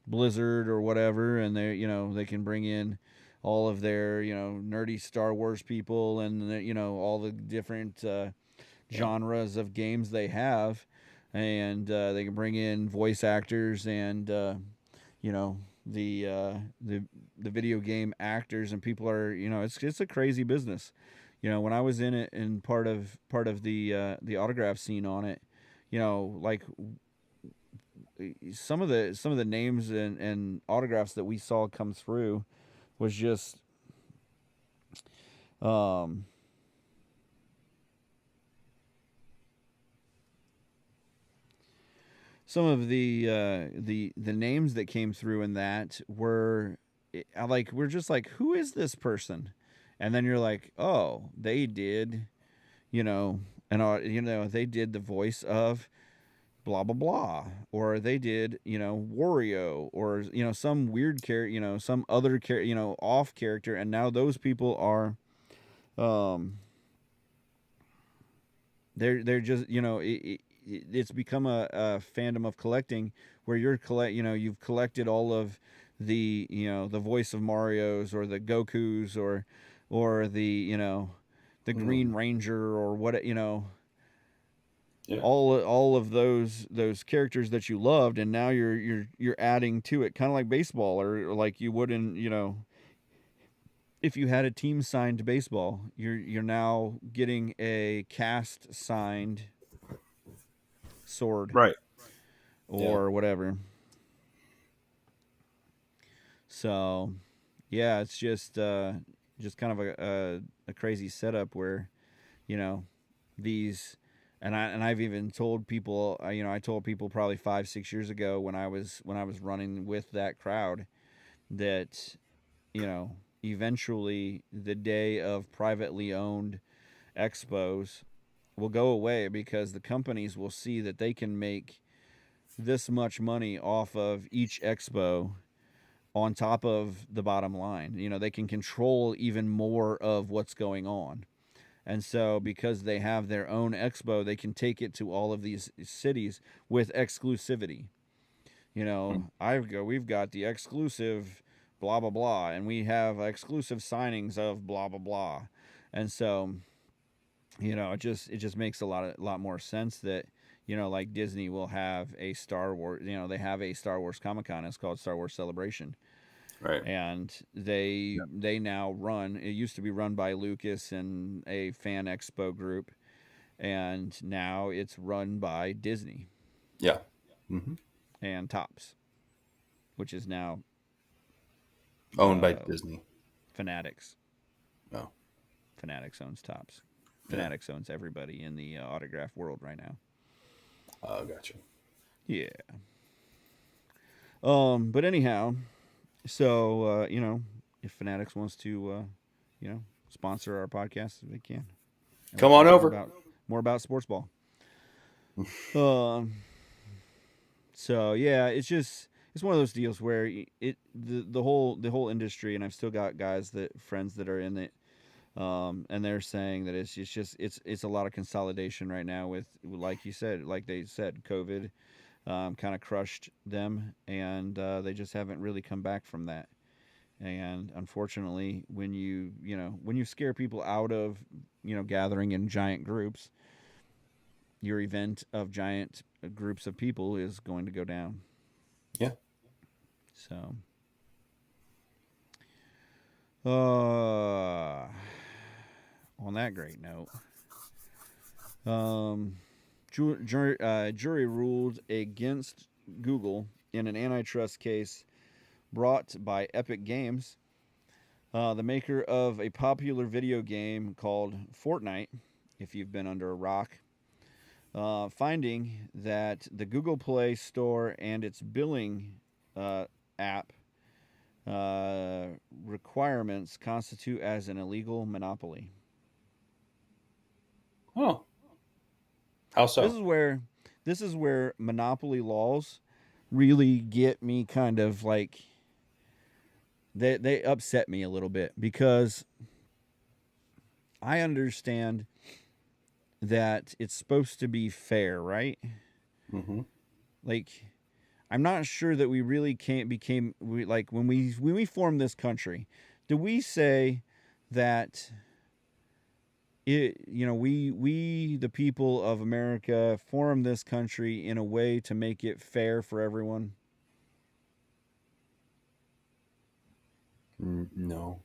Blizzard or whatever, and they can bring in all of their nerdy Star Wars people and all the different Yeah. genres of games they have, and they can bring in voice actors and you know the video game actors, and people are it's a crazy business. When I was in it and part of the autograph scene on it, like some of the names and autographs that we saw come through was just um some of the names that came through in that were like, we're just like, who is this person? And then you're like, oh, they did you know they did the voice of blah blah blah, or they did Wario, or some weird character, some other character, off character, and now those people are um they're just it's become a fandom of collecting, where you've collected all of the voice of Mario's, or the Goku's, or the Green Mm. Ranger, or what Yeah. all of those characters that you loved, and now you're adding to it, kind of like baseball, or like you would in if you had a team signed baseball, you're now getting a cast signed sword Right. Yeah. or whatever. So, yeah, it's just kind of a crazy setup where you know these, I've even told people, I told people probably 5-6 years ago, when I was running with that crowd, that eventually the day of privately owned expos will go away, because the companies will see that they can make this much money off of each expo on top of the bottom line. They can control even more of what's going on. And so, because they have their own expo, they can take it to all of these cities with exclusivity. Mm. We've got the exclusive blah blah blah, and we have exclusive signings of blah blah blah. And so, it just makes a lot more sense that like Disney will have a Star Wars. They have a Star Wars Comic Con. It's called Star Wars Celebration, Right. and they now run. It used to be run by Lucas and a fan expo group, and now it's run by Disney. Yeah. Mm-hmm. and Tops, which is now Owned by Disney. Fanatics. No. Fanatics owns Tops. Yeah. Fanatics owns everybody in the autograph world right now. Oh, gotcha. Yeah. But anyhow, so if Fanatics wants to, sponsor our podcast, they can. And Come we'll on talk over. more about sports ball. So yeah, it's one of those deals where the whole industry, and I've still got friends that are in it, and they're saying that it's a lot of consolidation right now with, like you said, like they said, COVID kind of crushed them, and they just haven't really come back from that. And unfortunately, when you scare people out of gathering in giant groups, your event of giant groups of people is going to go down. Yeah. So, on that great note, jury ruled against Google in an antitrust case brought by Epic Games, the maker of a popular video game called Fortnite, if you've been under a rock, finding that the Google Play Store and its billing app requirements constitute as an illegal monopoly. Oh. How so? This is where monopoly laws really get me kind of like they upset me a little bit, because I understand that it's supposed to be fair, right? Mm-hmm. Like, I'm not sure that we really like when we formed this country, do we say that we the people of America formed this country in a way to make it fair for everyone? No.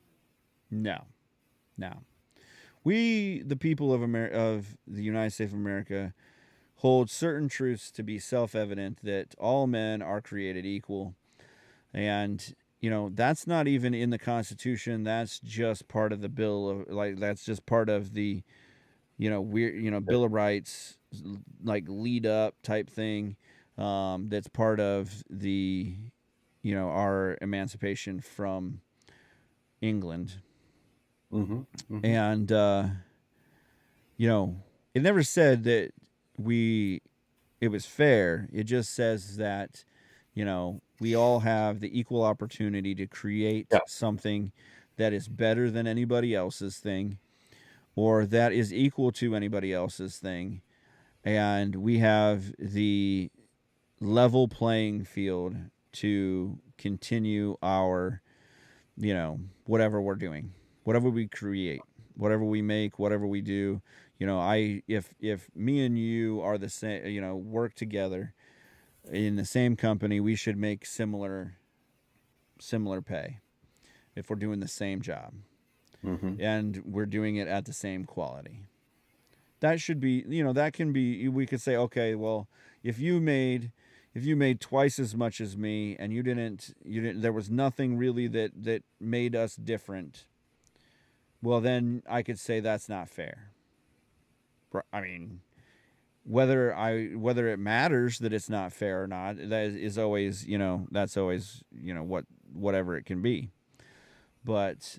No. We, the people of the United States of America, hold certain truths to be self-evident, that all men are created equal. And that's not even in the Constitution. That's just part of the bill of, like, that's just part of the Bill of Rights, like, lead up type thing. That's part of the our emancipation from England. Mm-hmm. Mm-hmm. And it never said that it was fair. It just says that we all have the equal opportunity to create Yeah. something that is better than anybody else's thing, or that is equal to anybody else's thing, and we have the level playing field to continue our whatever we're doing, whatever we create, whatever we make, whatever we do. If me and you are the same, work together in the same company, we should make similar pay if we're doing the same job, Mm-hmm. and we're doing it at the same quality. That should be, that can be, we could say, okay, well, if you made twice as much as me, and you didn't, there was nothing really that made us different, well, then I could say that's not fair. I mean, whether it matters that it's not fair or not, that is always, that's always, whatever it can be. But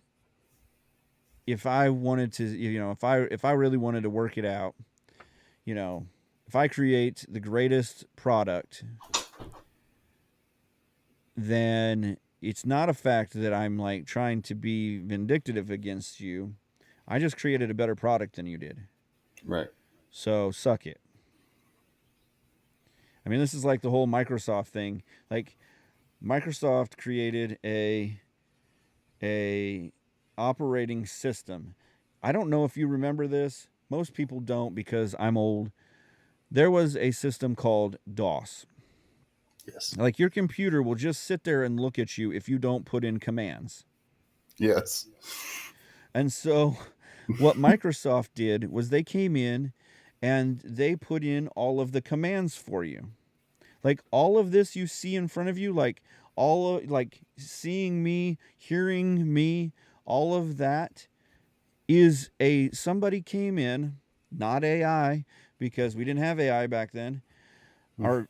if I wanted to, if I really wanted to work it out, if I create the greatest product, then it's not a fact that I'm like trying to be vindictive against you. I just created a better product than you did. Right. So suck it. I mean, this is like the whole Microsoft thing. Like, Microsoft created a operating system. I don't know if you remember this. Most people don't, because I'm old. There was a system called DOS. Yes. Like, your computer will just sit there and look at you if you don't put in commands. Yes. And so what Microsoft did was they came in and they put in all of the commands for you. Like all of this you see in front of you, like all of, like seeing me, hearing me, all of that is somebody came in, not AI, because we didn't have AI back then,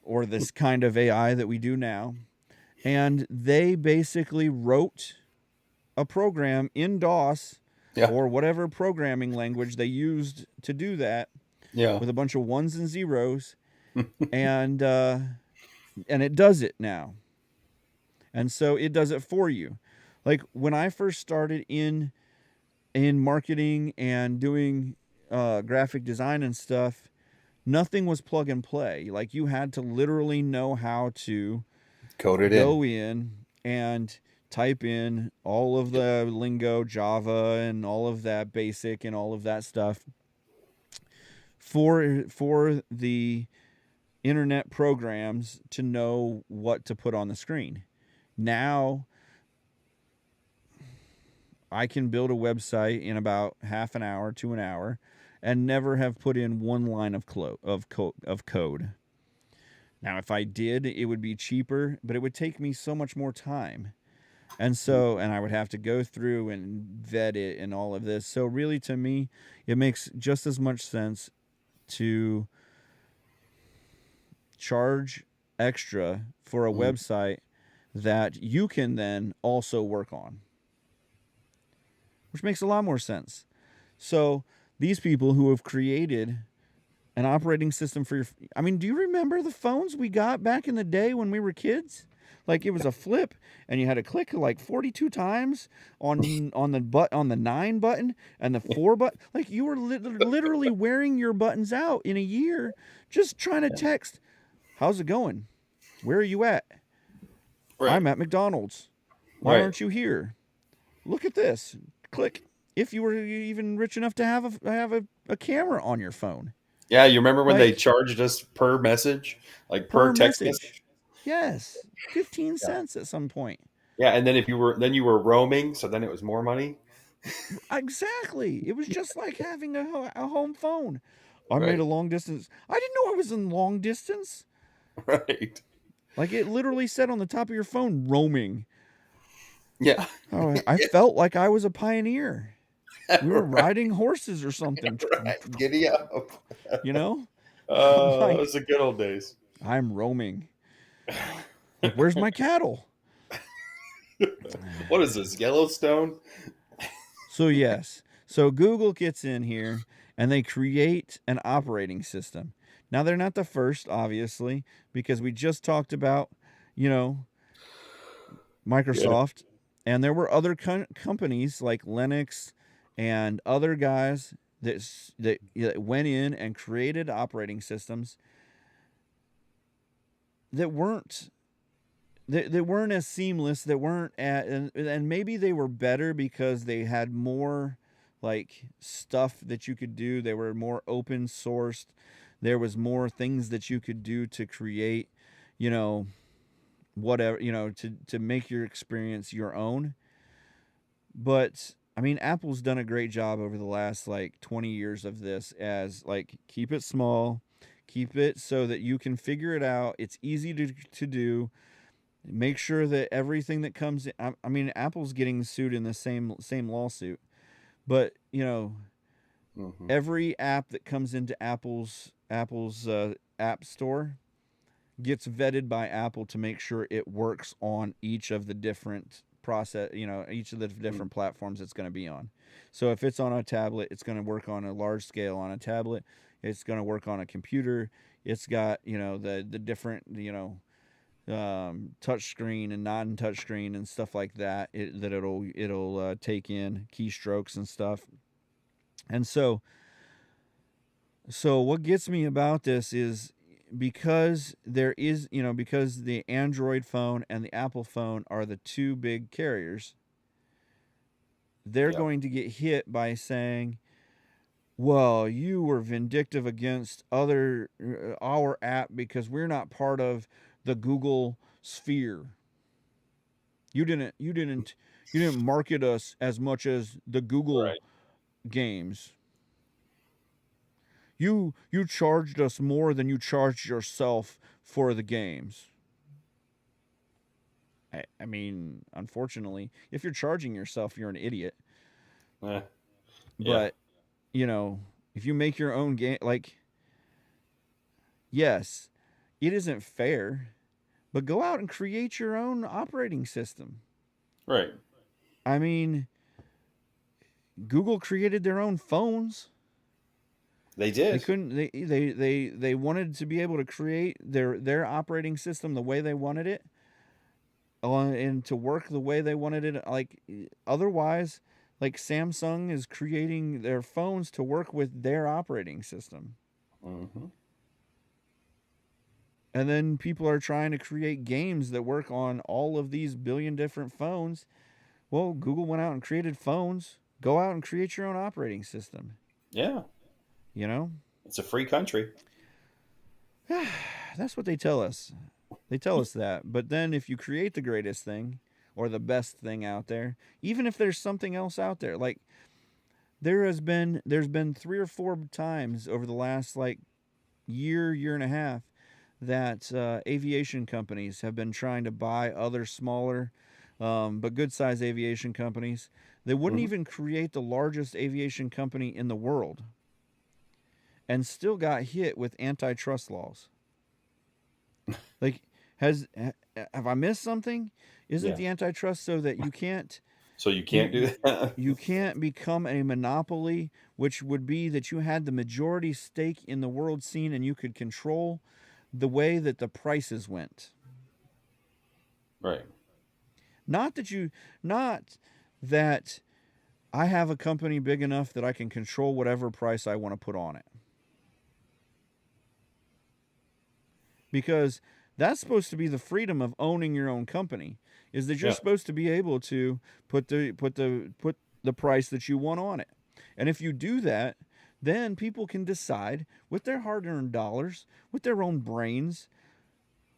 or this kind of AI that we do now. And they basically wrote a program in DOS Yeah. or whatever programming language they used to do that, Yeah. with a bunch of ones and zeros, and it does it now. And so it does it for you. Like when I first started in marketing and doing graphic design and stuff, nothing was plug and play. Like you had to literally know how to Code it in. go in and type in all of the lingo, Java, and all of that basic and all of that stuff for the internet programs to know what to put on the screen. Now I can build a website in about half an hour to an hour and never have put in one line of code. Now, if I did, it would be cheaper, but it would take me so much more time. And I would have to go through and vet it and all of this. So really, to me, it makes just as much sense to charge extra for a website that you can then also work on, which makes a lot more sense. So these people who have created an operating system for your, I mean, do you remember the phones we got back in the day when we were kids? Like it was a flip and you had to click like 42 times on the 9 button and the 4 button. Like you were literally wearing your buttons out in a year just trying to text, "How's it going? Where are you at?" Right. "I'm at McDonald's." "Why Right. aren't you here?" "Look at this." Click. If you were even rich enough to have a camera on your phone. Yeah, you remember when they Like charged us per message, like per per text message. message? Yes. 15 Yeah. cents at some point. Yeah, and then if you were roaming, so then it was more money. Exactly. It was just like having a home phone. I made Right. a long distance. I didn't know I was in long distance. Right. Like it literally said on the top of your phone, roaming. Yeah. Oh, I felt like I was a pioneer. We were Right. riding horses or something. Right. Giddy up. You know? It Like was the good old days. I'm roaming. Like where's my cattle? What is this, Yellowstone? So yes. So Google gets in here and they create an operating system. Now they're not the first, obviously, because we just talked about, you know, Yeah. Microsoft, and there were other companies like Linux and other guys that went in and created operating systems that weren't that weren't as seamless, that weren't at, and maybe they were better because they had more like stuff that you could do. They were more open sourced. There was more things that you could do to create, you know, whatever, to make your experience your own. But I mean, Apple's done a great job over the last like 20 years of this, as like keep it small, keep it so that you can figure it out. It's easy to do. Make sure that everything that comes in, I mean, Apple's getting sued in the same lawsuit, but Hmm. every app that comes into Apple's app store gets vetted by Apple to make sure it works on each of the different each of the different platforms it's going to be on. So if it's on a tablet, it's going to work on a large scale on a tablet. It's going to work on a computer. It's got the different touch screen and non-touch screen and stuff like that. It'll take in keystrokes and stuff. And so what gets me about this is because because the Android phone and the Apple phone are the two big carriers, they're Yeah. going to get hit by saying, "Well, you were vindictive against our app because we're not part of the Google sphere. You didn't market us as much as the Google Right. games. You charged us more than you charged yourself for the games. I mean, unfortunately, if you're charging yourself, you're an idiot. Eh, yeah. But, you know, if you make your own game, like, yes, it isn't fair, but go out and create your own operating system. Right. I mean, Google created their own phones. They They did. couldn't. They wanted to be able to create their operating system the way they wanted it, and to work the way they wanted it. Like otherwise, like Samsung is creating their phones to work with their operating system, Hmm. and then people are trying to create games that work on all of these billion different phones. Well, Google went out and created phones. Go out and create your own operating system. Yeah. You know, It's a free country. that's what they tell us. They tell us that. But then if you create the greatest thing or the best thing out there, even if there's something else out there, like there's been 3 or 4 times over the last like year and a half that aviation companies have been trying to buy other smaller but good sized aviation companies. They wouldn't Hmm. even create the largest aviation company in the world and still got hit with antitrust laws. Like, have I missed something? Isn't Yeah. the antitrust so that you can't So you you can't do that. you can't become a monopoly, which would be that you had the majority stake in the world scene and you could control the way that the prices went. Right. Not that I have a company big enough that I can control whatever price I want to put on it. Because that's supposed to be the freedom of owning your own company, is that you're Yeah. supposed to be able to put the price that you want on it. And if you do that, then people can decide with their hard-earned dollars, with their own brains,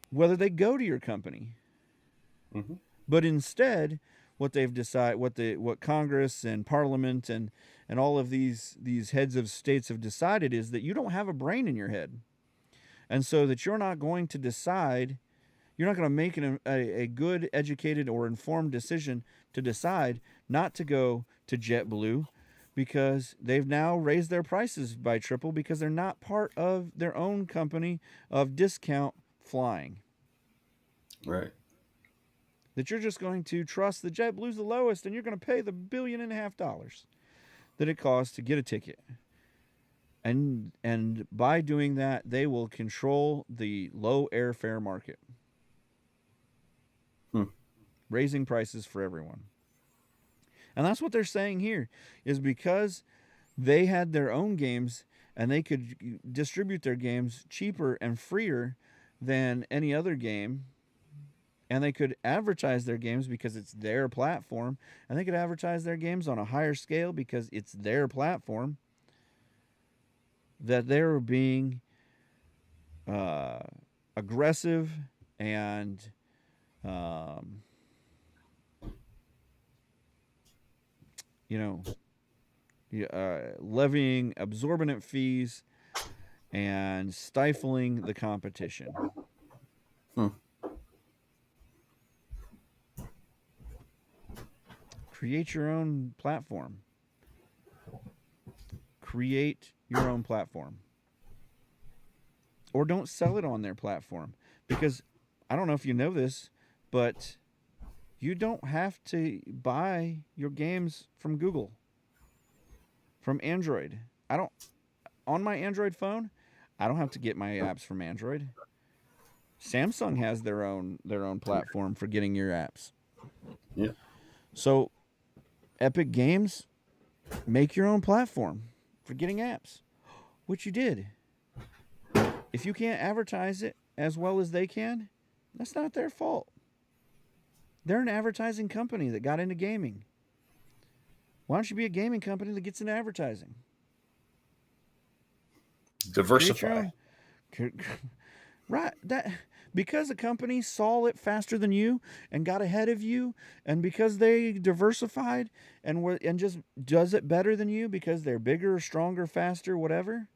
whether they go to your company. Hmm. But instead, what they've decided, what Congress and Parliament and all of these heads of states have decided is that you don't have a brain in your head, and so that you're not going to decide. You're not going to make a good, educated, or informed decision to decide not to go to JetBlue because they've now raised their prices by triple because they're not part of their own company of discount flying. Right. That you're just going to trust that JetBlue's the lowest and you're going to pay the $1.5 billion that it costs to get a ticket. And by doing that, they will control the low airfare market, Hmm. raising prices for everyone. And that's what they're saying here, is because they had their own games and they could distribute their games cheaper and freer than any other game, and they could advertise their games because it's their platform, and they could advertise their games on a higher scale because it's their platform, that they're being uh, aggressive and um, you know, levying exorbitant fees and stifling the competition. Hmm. Create your own platform. Create your own platform. Or don't sell it on their platform. Because I don't know if you know this, but you don't have to buy your games from Google, from Android. I don't, on my Android phone, I don't have to get my apps from Android. Samsung has their own platform for getting your apps. Yeah. So Epic Games, make your own platform for getting apps, which you did. If you can't advertise it as well as they can, that's not their fault. They're an advertising company that got into gaming. Why don't you be a gaming company that gets into advertising? Create your Diversify. own. Right, that because a company saw it faster than you and got ahead of you, and because they diversified and just does it better than you because they're bigger, stronger, faster, whatever.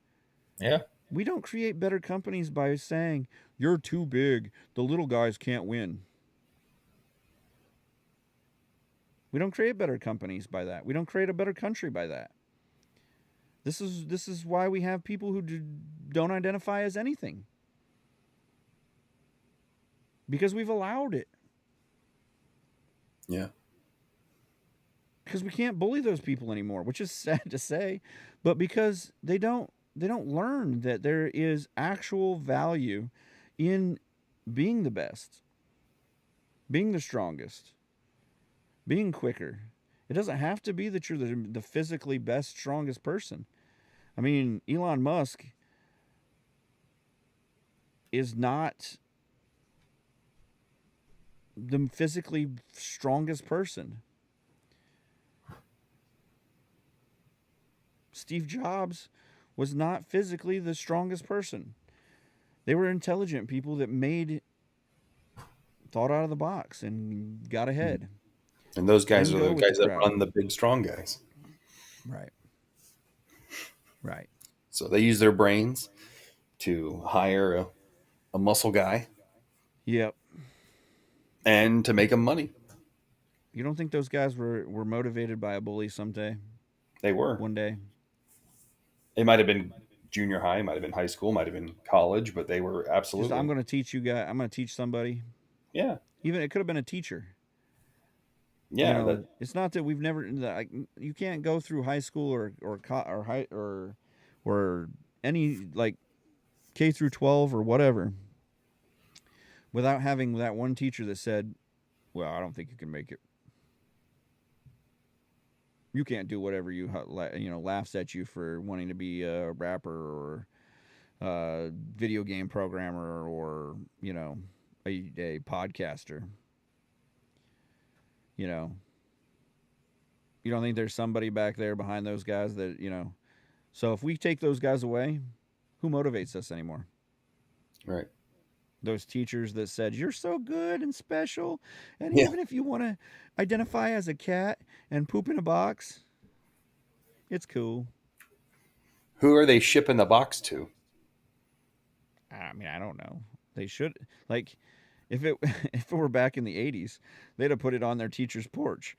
Yeah. We don't create better companies by saying, you're too big, the little guys can't win. We don't create better companies by that. We don't create a better country by that. This is why we have people who don't identify as anything. Because we've allowed it. Yeah. Because we can't bully those people anymore, which is sad to say, but because they don't learn that there is actual value in being the best, being the strongest, being quicker. It doesn't have to be that you're the physically best, strongest person. I mean, Elon Musk is not the physically strongest person. Steve Jobs was not physically the strongest person. They were intelligent people that thought out of the box and got ahead. And those guys Didn't are go the with guys the that crowd. run the big, strong guys. Right. Right. So they use their brains to hire a muscle guy Yep. and to make them money. You don't think those guys were motivated by a bully someday? They were. One day? It might have been junior high, might have been high school, might have been college, but they were Just, I'm absolutely. going to teach you guys. I'm going to teach somebody. Yeah. Even it could have been a teacher. Yeah. That, It's not that we've never. Like, you can't go through high school or any like K through 12 or whatever without having that one teacher that said, "Well, I don't think you can make it. You can't do whatever laughs at you for wanting to be a rapper or a video game programmer or a podcaster." You don't think there's somebody back there behind those guys that. So if we take those guys away, who motivates us anymore? right. Those teachers that said, you're so good and special. And Yeah. even if you want to identify as a cat and poop in a box, it's cool. Who are they shipping the box to? I mean, I don't know. They should, like, if it if it were back in the 80s, they'd have put it on their teacher's porch,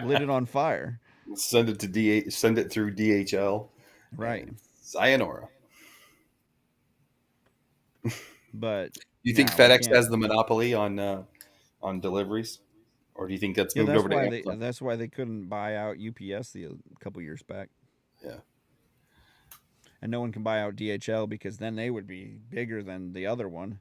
lit it on fire. Send it to Send it through DHL. Right. And sayonara. But Do you think we FedEx can't. has the monopoly on deliveries, or do you think that's Yeah, moved that's over to why Amazon? that's why they couldn't buy out UPS a couple years back. Yeah. And no one can buy out DHL because then they would be bigger than the other one.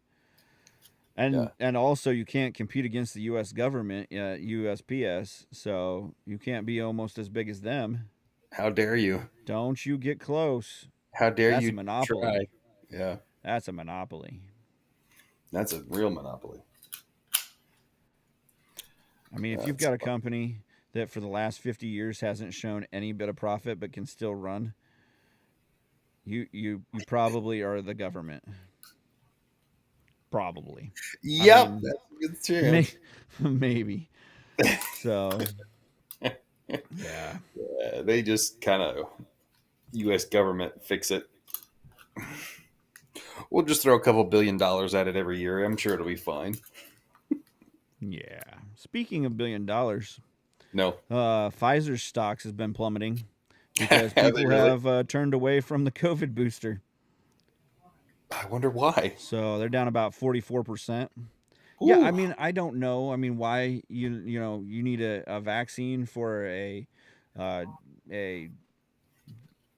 And Yeah. and also you can't compete against the U.S. government, USPS, so you can't be almost as big as them. How dare you? Don't you get close. How dare That's a you monopoly. try? Yeah. That's a monopoly. That's a real monopoly. I mean, if you've got a company that for the last 50 years hasn't shown any bit of profit but can still run, you probably are the government. Probably. Yep. mean, That's a good chance. Maybe. So, yeah. They just kind of U.S. government fix it. We'll just throw a couple $1 billion at it every year. I'm sure it'll be fine. Yeah. Speaking of $1 billion, No. Pfizer's stocks has been plummeting because Have people they really? have turned away from the COVID booster. I wonder why. So they're down about 44%. Ooh. Yeah, I mean, I don't know. I mean, why you need a vaccine for a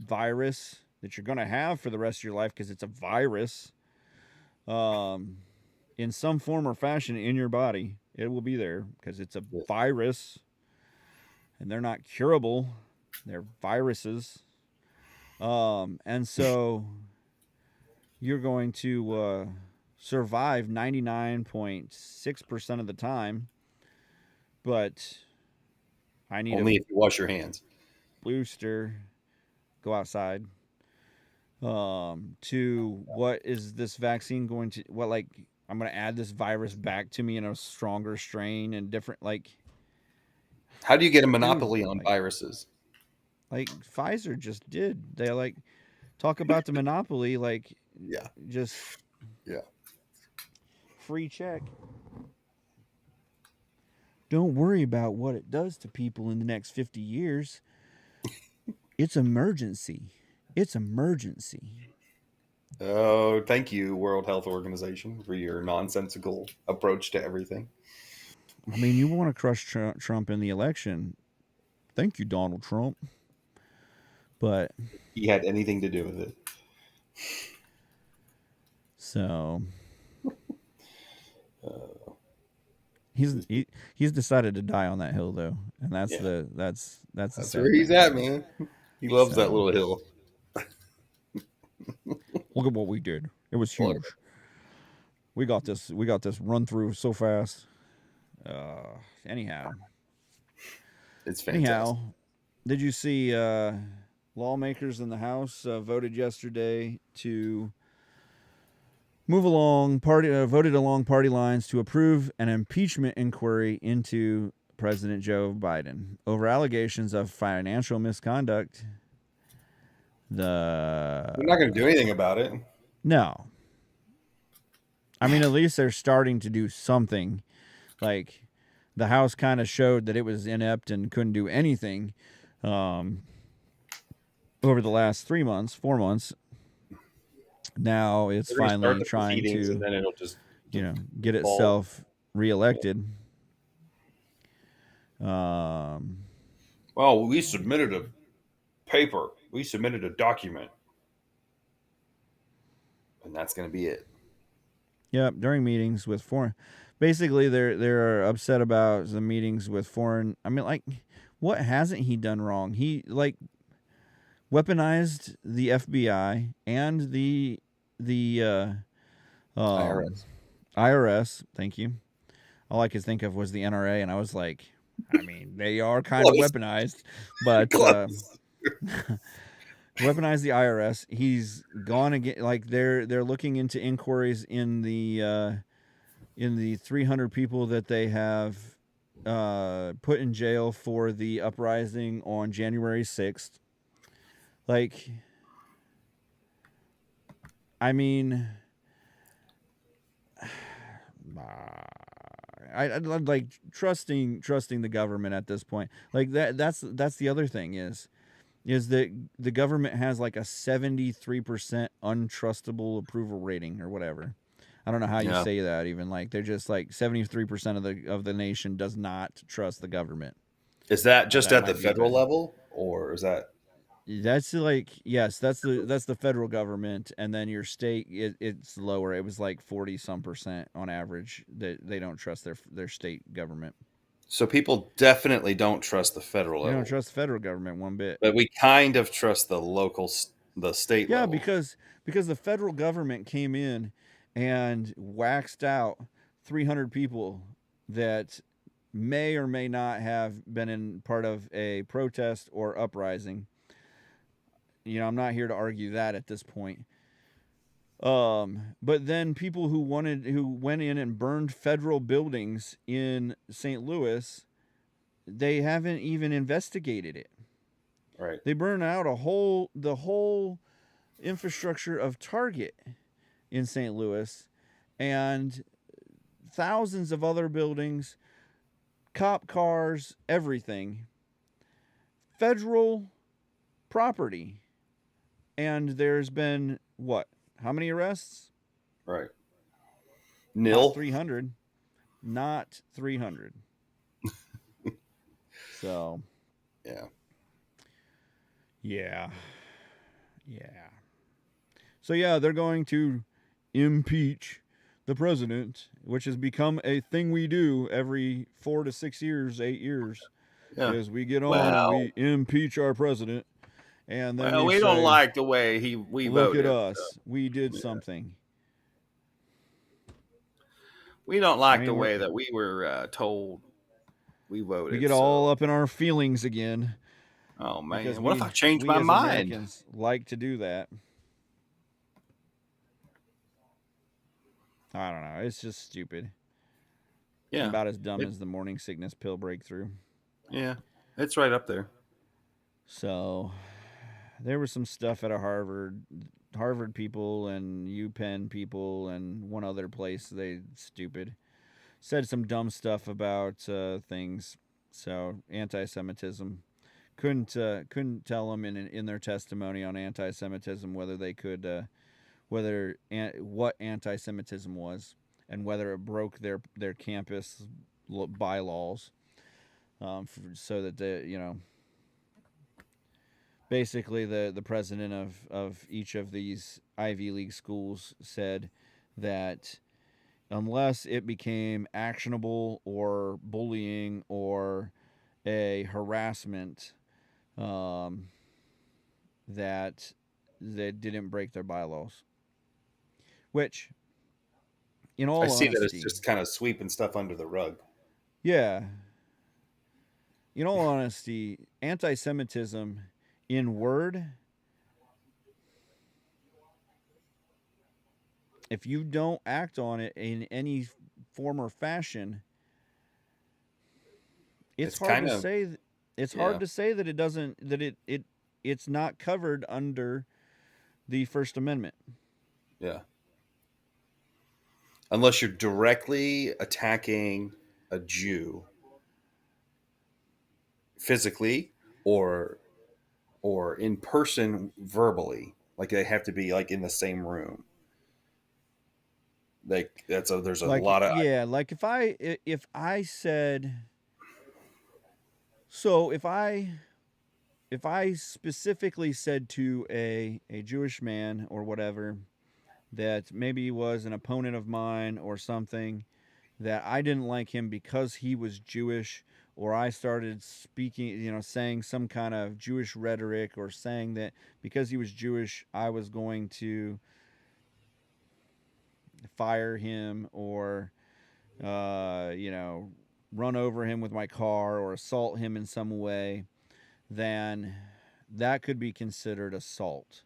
virus that you're going to have for the rest of your life because it's a virus in some form or fashion in your body. It will be there because it's a virus and they're not curable. They're viruses. And so you're going to survive 99.6% of the time, but I need Only a if you wash your hands. booster, go outside. To what is this vaccine going to, what, like, I'm going to add this virus back to me in a stronger strain and different, like. How do you get a monopoly on viruses? Like Pfizer just did. They Talk about the monopoly, like Yeah. just Yeah. free check. Don't worry about what it does to people in the next 50 years. It's emergency. It's emergency. Oh, thank you, World Health Organization, for your nonsensical approach to everything. I mean, you want to crush Trump in the election. Thank you, Donald Trump. But He had anything to do with it. so These people, he's decided to die on that hill though, and that's yeah, the that's sad where he's thing. at, man. He loves that So little hill. look at what we did. It was Look, huge. We got this. We got this run through so fast. Anyhow, it's fantastic. anyhow, did you see lawmakers in the House voted yesterday to voted along party lines to approve an impeachment inquiry into President Joe Biden over allegations of financial misconduct. The We're not going to do anything about it. No, I mean at least they're starting to do something. Like the House kind of showed that it was inept and couldn't do anything over the last 3 months, 4 months. Now it's We're going to start finally the trying proceedings, and to, then it'll just get devolve. itself reelected. Um, Well, we submitted a paper. We submitted a document, and that's going to be it. Yep, during meetings with foreign, basically they're upset about the meetings with foreign. I mean, like, what hasn't he done wrong? He like weaponized the FBI and the IRS. IRS. Thank you. All I could think of was the NRA, and I was like, I mean, they are kind of Close. weaponized, but Close. weaponize the IRS. He's gone again. Like they're looking into inquiries in the 300 people that they have put in jail for the uprising on January 6th. Like, I mean, I like trusting the government at this point. Like that's the other thing is that the government has like a 73% untrustable approval rating or whatever. I don't know how you Yeah. say that even. Like they're just like 73% of the nation does not trust the government. Is that just That at the might be federal bad. level, or is that That's like yes, that's the federal government, and then your state it's lower. It was like 40% on average that they don't trust their state government. so? People definitely don't trust the federal They don't level, trust the federal government one bit. but we kind of trust the local, the state Yeah, level. because the federal government came in and waxed out 300 people that may or may not have been in part of a protest or uprising. I'm not here to argue that at this point. But then people who went in and burned federal buildings in St. Louis, they haven't even investigated it. Right. They burned out the whole infrastructure of Target in St. Louis and thousands of other buildings, cop cars, everything. Federal property. And there's been what? How many arrests? Right. Not Nil. 300. Not 300. So, Yeah. yeah. So yeah, they're going to impeach the president, which has become a thing we do every 4 to 6 years, 8 years. Yeah. Is we get on and Well, we impeach our president, and then well, we we don't say, like the way we "Look at voted. us, we did Yeah. something." We don't I like the mean, way that we were told we we voted. get all So, up in our feelings again oh because man, what if I change we my as mind? Americans like to do that. I don't know. It's just stupid. Yeah. About as dumb It, as the morning sickness pill breakthrough. yeah. It's right up there. So there was some stuff at a Harvard people and UPenn people and one other place. They stupid said some dumb stuff about things. So anti-Semitism couldn't tell them in their testimony on anti-Semitism whether they could what anti-Semitism was and whether it broke their campus bylaws, so that basically the president of each of these Ivy League schools said that unless it became actionable or bullying or a harassment, that they didn't break their bylaws. Which, in all I see honesty, that it's just kind of sweeping stuff under the rug. yeah, in all honesty, anti-Semitism in word, if you don't act on it in any form or fashion, it's hard kind to of say. It's yeah, hard to say that it doesn't that it's not covered under the First Amendment. yeah. Unless you're directly attacking a Jew physically or in person verbally, like they have to be like in the same room. Like there's a Like lot of yeah, like if I said so if I specifically said to a Jewish man or whatever that maybe he was an opponent of mine or something, that I didn't like him because he was Jewish, or I started speaking, saying some kind of Jewish rhetoric, or saying that because he was Jewish, I was going to fire him or, run over him with my car or assault him in some way, then that could be considered assault.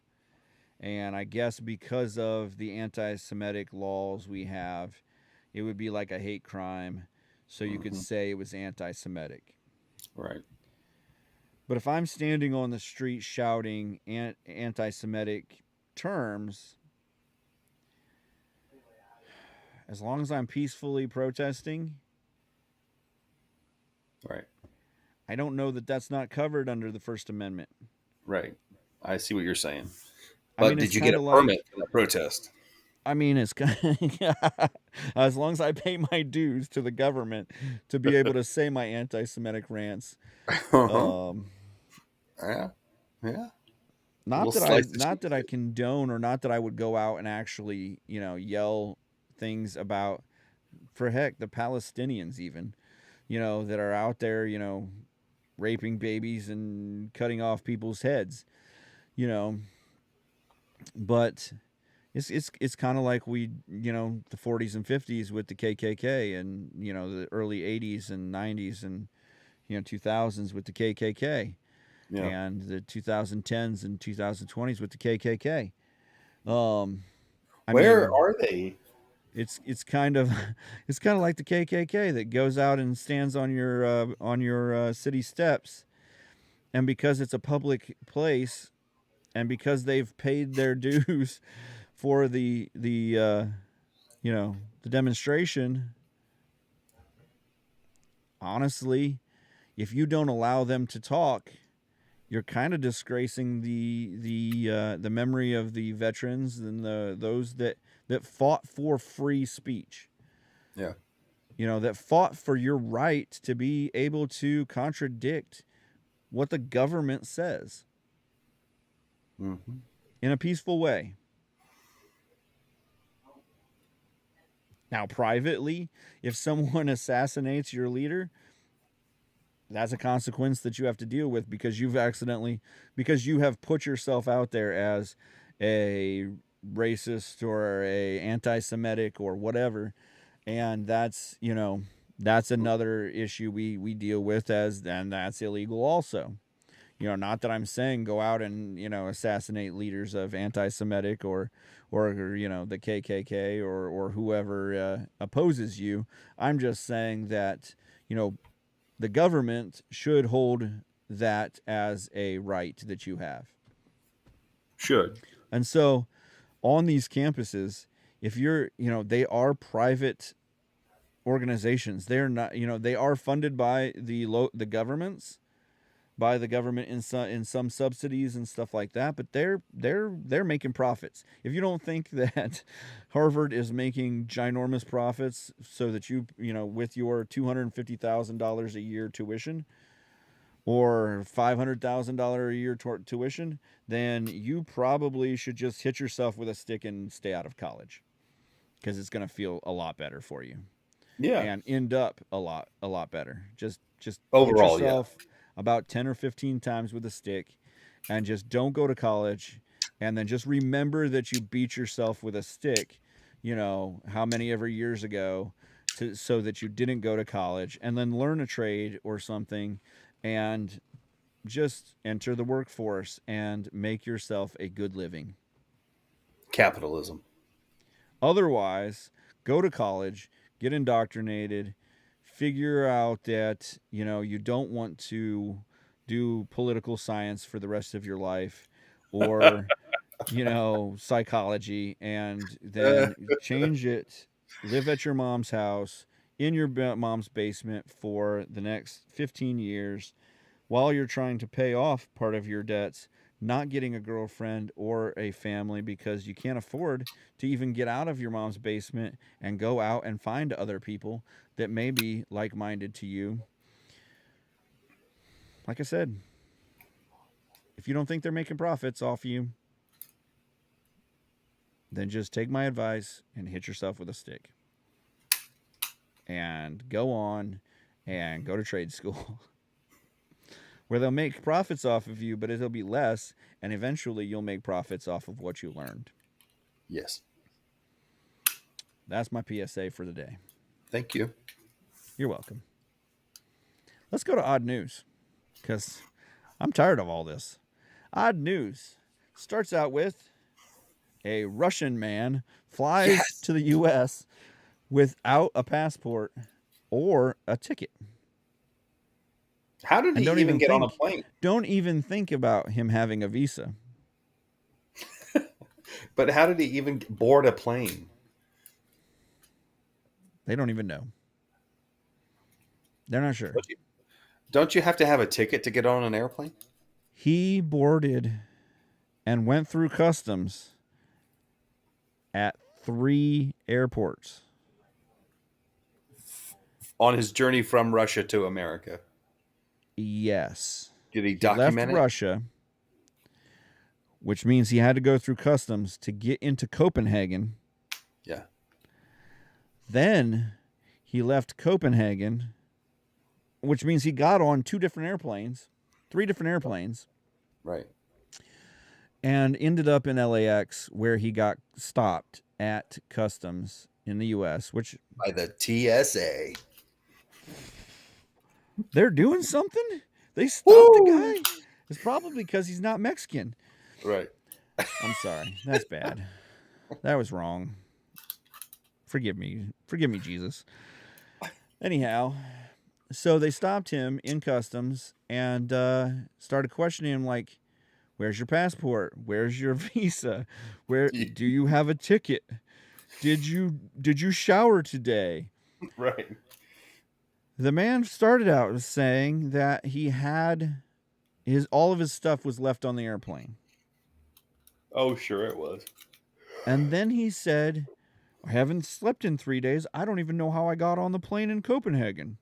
And I guess because of the anti Semitic laws we have, it would be like a hate crime. So you could Mhm. say it was anti Semitic. Right. But if I'm standing on the street shouting anti Semitic terms, as long as I'm peacefully protesting, Right. I don't know that that's not covered under the First Amendment. Right. I see what you're saying. I But mean, did it's you get kind a of permit like, for the protest? I mean, it's kind of, as long as I pay my dues to the government to be able to say my anti-Semitic rants. Uh-huh. Um, Yeah. Yeah. A not little that I slice of not that I cheesecake. condone, or not that I would go out and actually yell things about, for heck, the Palestinians even, that are out there raping babies and cutting off people's heads, you know but it's kind of like the 40s and 50s with the KKK, and the early 80s and 90s and 2000s with the KKK, Yeah. and the 2010s and 2020s with the KKK. um I Where mean, are they? it's kind of it's kind of like the KKK that goes out and stands on your city steps, and because it's a public place, and because they've paid their dues for the demonstration, honestly, if you don't allow them to talk, you're kind of disgracing the memory of the veterans and those that fought for free speech. Yeah. That fought for your right to be able to contradict what the government says Hmm. in a peaceful way. Now, privately, if someone assassinates your leader, that's a consequence that you have to deal with because because you have put yourself out there as a racist or a anti-Semitic or whatever, and that's another issue we deal with, and that's illegal also. Not that I'm saying go out and assassinate leaders of anti-Semitic or the KKK or whoever opposes you. I'm just saying that the government should hold that as a right that you have. Should. And so on these campuses, if you're, they are private organizations. They're not, they are funded by the governments, by the government in some subsidies and stuff like that, but they're making profits. If you don't think that Harvard is making ginormous profits so that with your $250,000 a year tuition or $500,000 a year tuition, then you probably should just hit yourself with a stick and stay out of college, because it's going to feel a lot better for you Yeah. and end up a lot better. Just hit Overall, yeah. yourself about 10 or 15 times with a stick, and just don't go to college. And then just remember that you beat yourself with a stick, how many ever years ago, so that you didn't go to college, and then learn a trade or something, and just enter the workforce and make yourself a good living. Capitalism. Otherwise, go to college, get indoctrinated, figure out that, you don't want to do political science for the rest of your life, or, psychology, and then change it, live at your mom's house, in your mom's basement for the next 15 years while you're trying to pay off part of your debts, not getting a girlfriend or a family because you can't afford to even get out of your mom's basement and go out and find other people that may be like-minded to you. Like I said, if you don't think they're making profits off you, then just take my advice and hit yourself with a stick. And go on and go to trade school. Where they'll make profits off of you, but it'll be less, and eventually you'll make profits off of what you learned. Yes. That's my PSA for the day. Thank you. You're welcome. Let's go to odd news, because I'm tired of all this. Odd news starts out with a Russian man flies to the U.S. without a passport or a ticket. How did he even get on a plane? Don't even think about him having a visa. But how did he even board a plane? They don't even know. They're not sure. Don't you have to have a ticket to get on an airplane? He boarded and went through customs at 3 airports. On his journey from Russia to America? Yes. Did he document left it? Russia, which means he had to go through customs to get into Copenhagen. Yeah. Then he left Copenhagen, which means he got on 3 different airplanes. Right. And ended up in LAX, where he got stopped at customs in the U.S., which... by the TSA. They're doing something? They stopped the guy? It's probably because he's not Mexican. Right. I'm sorry. That's bad. That was wrong. Forgive me. Forgive me, Jesus. Anyhow, so they stopped him in customs and started questioning him like, where's your passport? Where's your visa? Where do you have a ticket? Did you shower today? Right. The man started out saying that he had all of his stuff was left on the airplane. Oh, sure it was. And then he said, I haven't slept in 3 days. I don't even know how I got on the plane in Copenhagen.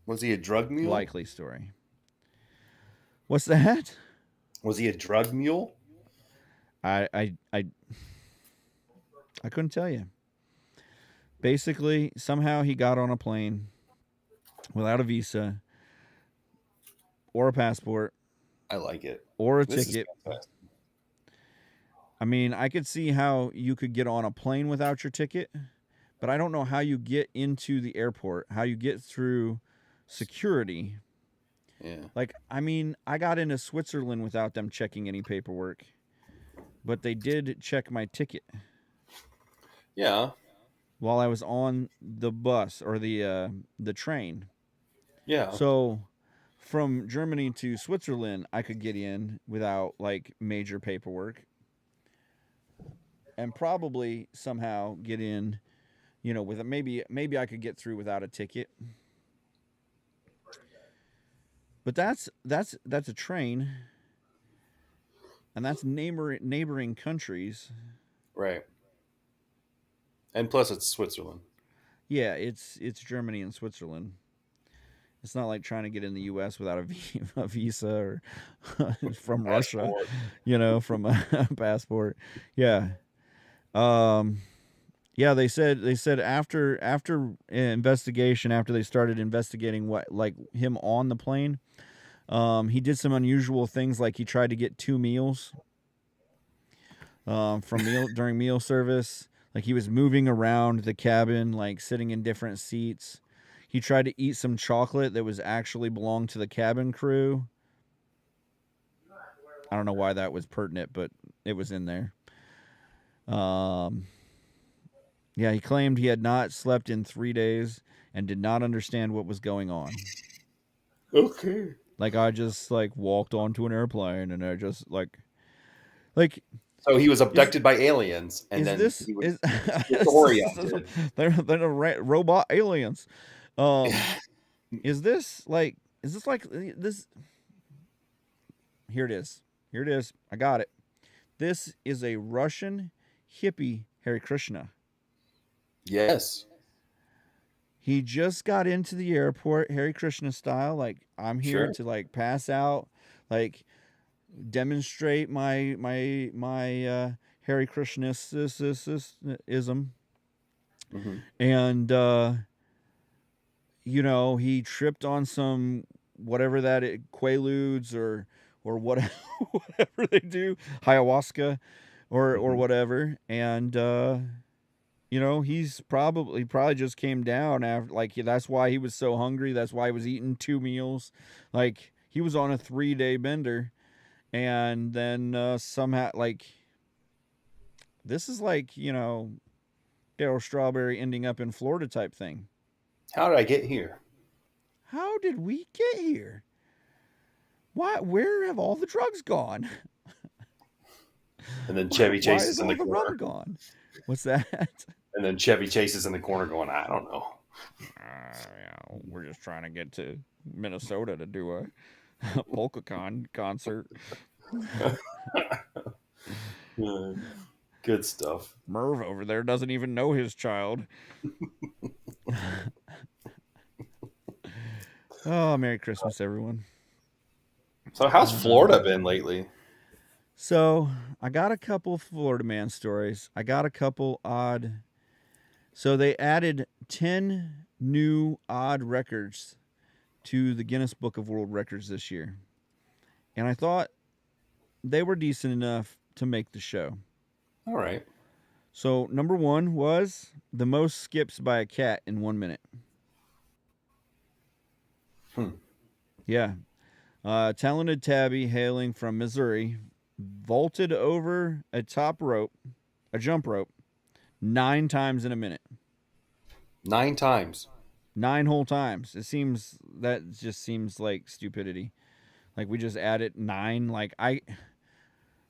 Was he a drug mule? Likely story. What's that? Was he a drug mule? I couldn't tell you. Basically, somehow he got on a plane without a visa or a passport. I like it. Or a ticket. I mean, I could see how you could get on a plane without your ticket, but I don't know how you get into the airport, how you get through security. Yeah. Like, I mean, I got into Switzerland without them checking any paperwork, but they did check my ticket. Yeah. While I was on the bus or the train. Yeah. So from Germany to Switzerland, I could get in without like major paperwork, and probably somehow get in, with maybe I could get through without a ticket. But that's a train, and that's neighboring countries. Right. And plus, it's Switzerland. Yeah, it's Germany and Switzerland. It's not like trying to get in the U.S. without a visa or from Russia, Passport. from a passport. Yeah. Um, yeah, they said after investigation, after they started investigating what like him on the plane, he did some unusual things, like he tried to get 2 meals from during meal service. Like he was moving around the cabin, like sitting in different seats. He tried to eat some chocolate that was actually belonged to the cabin crew. I don't know why that was pertinent, but it was in there. Um, yeah, he claimed he had not slept in 3 days and did not understand what was going on. Okay. Like I just like walked onto an airplane and I just like So he was is abducted by aliens, and is then this he was is disoriented. they're robot aliens. Um, is this like this? Here it is. Here it is. I got it. This is a Russian hippie Hare Krishna. Yes. He just got into the airport, Hare Krishna style. Like I'm here Sure. to like pass out, like demonstrate my Hare Krishnaism, Hmm. and he tripped on some whatever quaaludes or what whatever they do, ayahuasca or Hmm. whatever, and he probably just came down after, like that's why he was so hungry. That's why he was eating 2 meals. Like he was on a 3-day bender, and then somehow like this is like Daryl Strawberry ending up in Florida type thing. How did I get here? How did we get here? Why? Where have all the drugs gone? And then Chevy Why Chase is is in all the the rum corner. gone? What's that? And then Chevy Chase is in the corner going, I don't know. We're just trying to get to Minnesota to do a PolkaCon concert. Yeah, good stuff. Merv over there doesn't even know his child. Oh, Merry Christmas, everyone. So how's Florida been lately? So I got a couple Florida man stories. I got a couple odd. So they added 10 new odd records to the Guinness Book of World Records this year. And I thought they were decent enough to make the show. All right. So number 1 was the most skips by a cat in 1 minute. Yeah. Talented tabby hailing from Missouri vaulted over a jump rope, 9 times in a minute. 9 times. 9 whole times. That just seems like stupidity. Like we just added 9. Like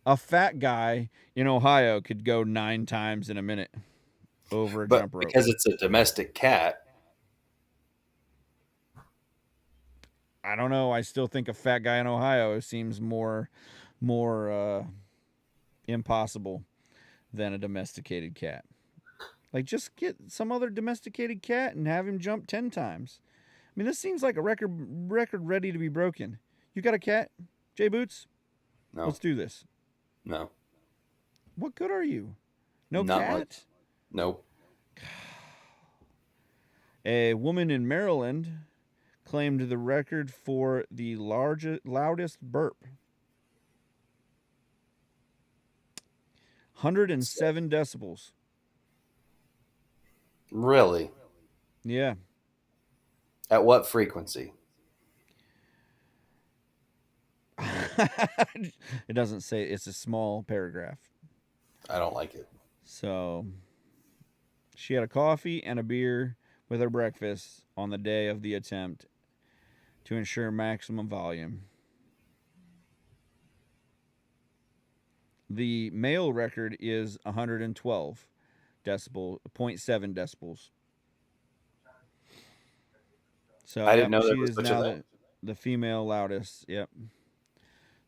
a fat guy in Ohio could go 9 times in a minute over a But jump rope. because it's a domestic cat. I don't know. I still think a fat guy in Ohio seems more impossible than a domesticated cat. Like just get some other domesticated cat and have him jump 10 times. I mean, this seems like a record ready to be broken. You got a cat, Jboots? No. Let's do this. No. What good are you? No Not cat? much. Nope. A woman in Maryland claimed the record for the loudest burp. 107 decibels. Really? Yeah. At what frequency? It doesn't say. It's a small paragraph. I don't like it. So she had a coffee and a beer with her breakfast on the day of the attempt to ensure maximum volume. The male record is 112 decibel, 0.7 decibels. So I didn't know there she was is such a now thing. the female loudest. Yep.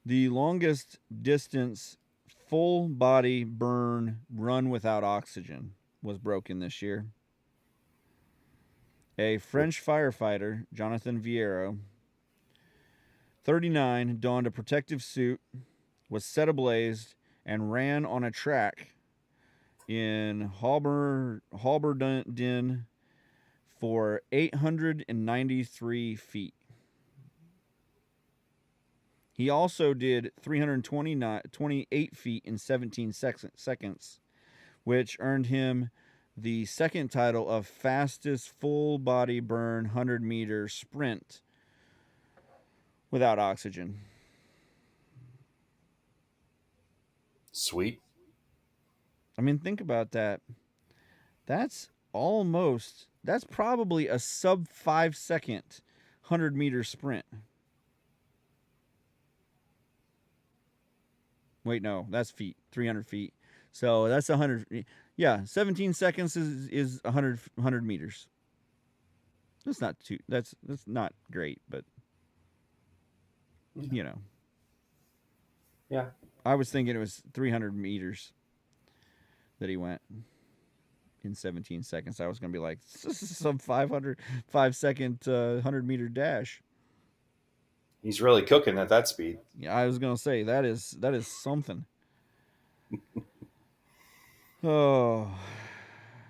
The longest distance full body burn run without oxygen was broken this year. A French firefighter, Jonathan Viero, 39, donned a protective suit, was set ablaze, and ran on a track in Halberden for 893 feet. He also did 328 feet in 17 seconds, which earned him the second title of fastest full body burn 100-meter sprint without oxygen. Sweet. I mean, think about that. That's probably a sub 5 second 100-meter sprint. Wait, no, that's feet, 300 feet. So that's 100. Yeah, 17 seconds is 100 meters. That's not too. That's not great, but you know. Yeah. I was thinking it was 300 meters that he went in 17 seconds. I was gonna be like, this is some 5-second 100-meter dash. He's really cooking at that speed. Yeah, I was gonna say that is something. Oh,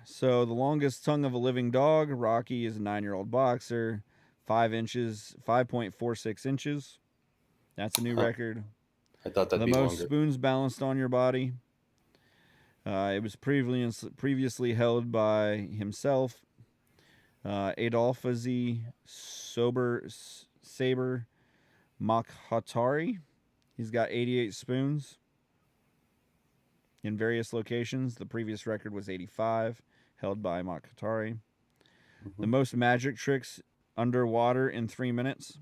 so the longest tongue of a living dog, Rocky, is a 9-year-old boxer, 5.46 inches. That's a new record. I thought that'd The be most longer. spoons balanced on your body. It was previously held by himself, Adolfazi Saber Makhatari. He's got 88 spoons in various locations. The previous record was 85, held by Makhatari. The most magic tricks underwater in 3 minutes.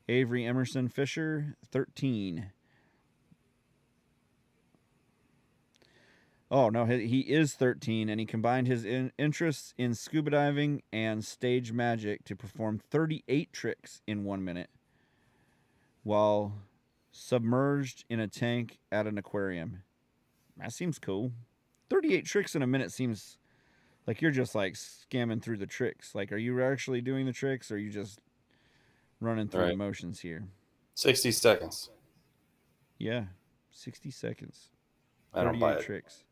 Avery Emerson Fisher, 13. Oh, no, he is 13, and he combined his interests in scuba diving and stage magic to perform 38 tricks in 1 minute while submerged in a tank at an aquarium. That seems cool. 38 tricks in a minute seems like you're just like scamming through the tricks. Like, are you actually doing the tricks, or are you just running through the motions here? 60 seconds. Yeah, 60 seconds. I don't buy 38 it. tricks.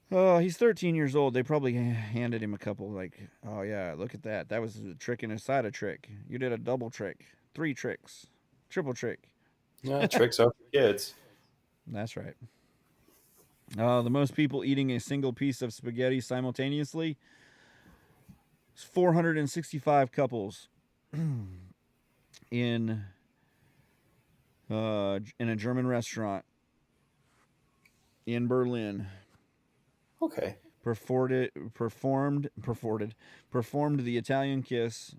Oh, he's 13 years old. They probably handed him a couple, like, oh, yeah, look at that. That was a trick inside a trick. You did a double trick, 3 tricks, triple trick. Yeah, tricks are for kids. That's right. The most people eating a single piece of spaghetti simultaneously is 465 couples in a German restaurant in Berlin. Okay. Performed the Italian kiss,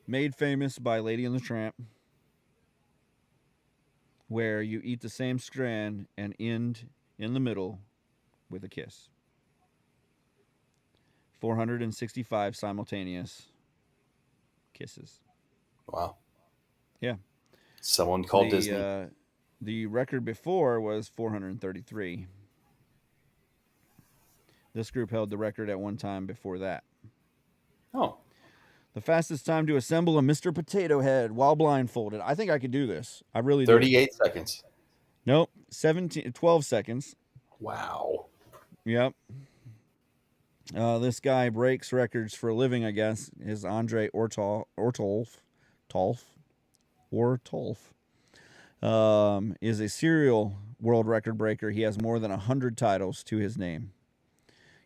made famous by Lady and the Tramp, where you eat the same strand and end in the middle with a kiss. 465 simultaneous kisses. Wow. Yeah. Someone called Disney. The record before was 433. This group held the record at one time before that. Oh. The fastest time to assemble a Mr. Potato Head while blindfolded. I think I could do this. I really do. 38 seconds. Nope. 12 seconds. Wow. Yep. This guy breaks records for a living, I guess. Is Andre Ortolf. Is a serial world record breaker. He has more than 100 titles to his name.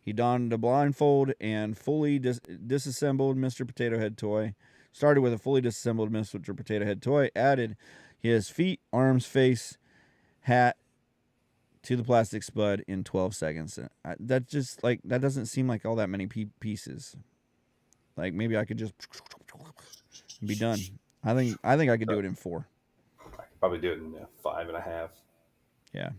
He donned a blindfold and fully disassembled Mr. Potato Head toy. Started with a fully disassembled Mr. Potato Head toy. Added his feet, arms, face, hat, to the plastic spud in 12 seconds. That just like that doesn't seem like all that many pieces. Like maybe I could just be done. I think I could do it in 4. I could probably do it in 5.5. Yeah.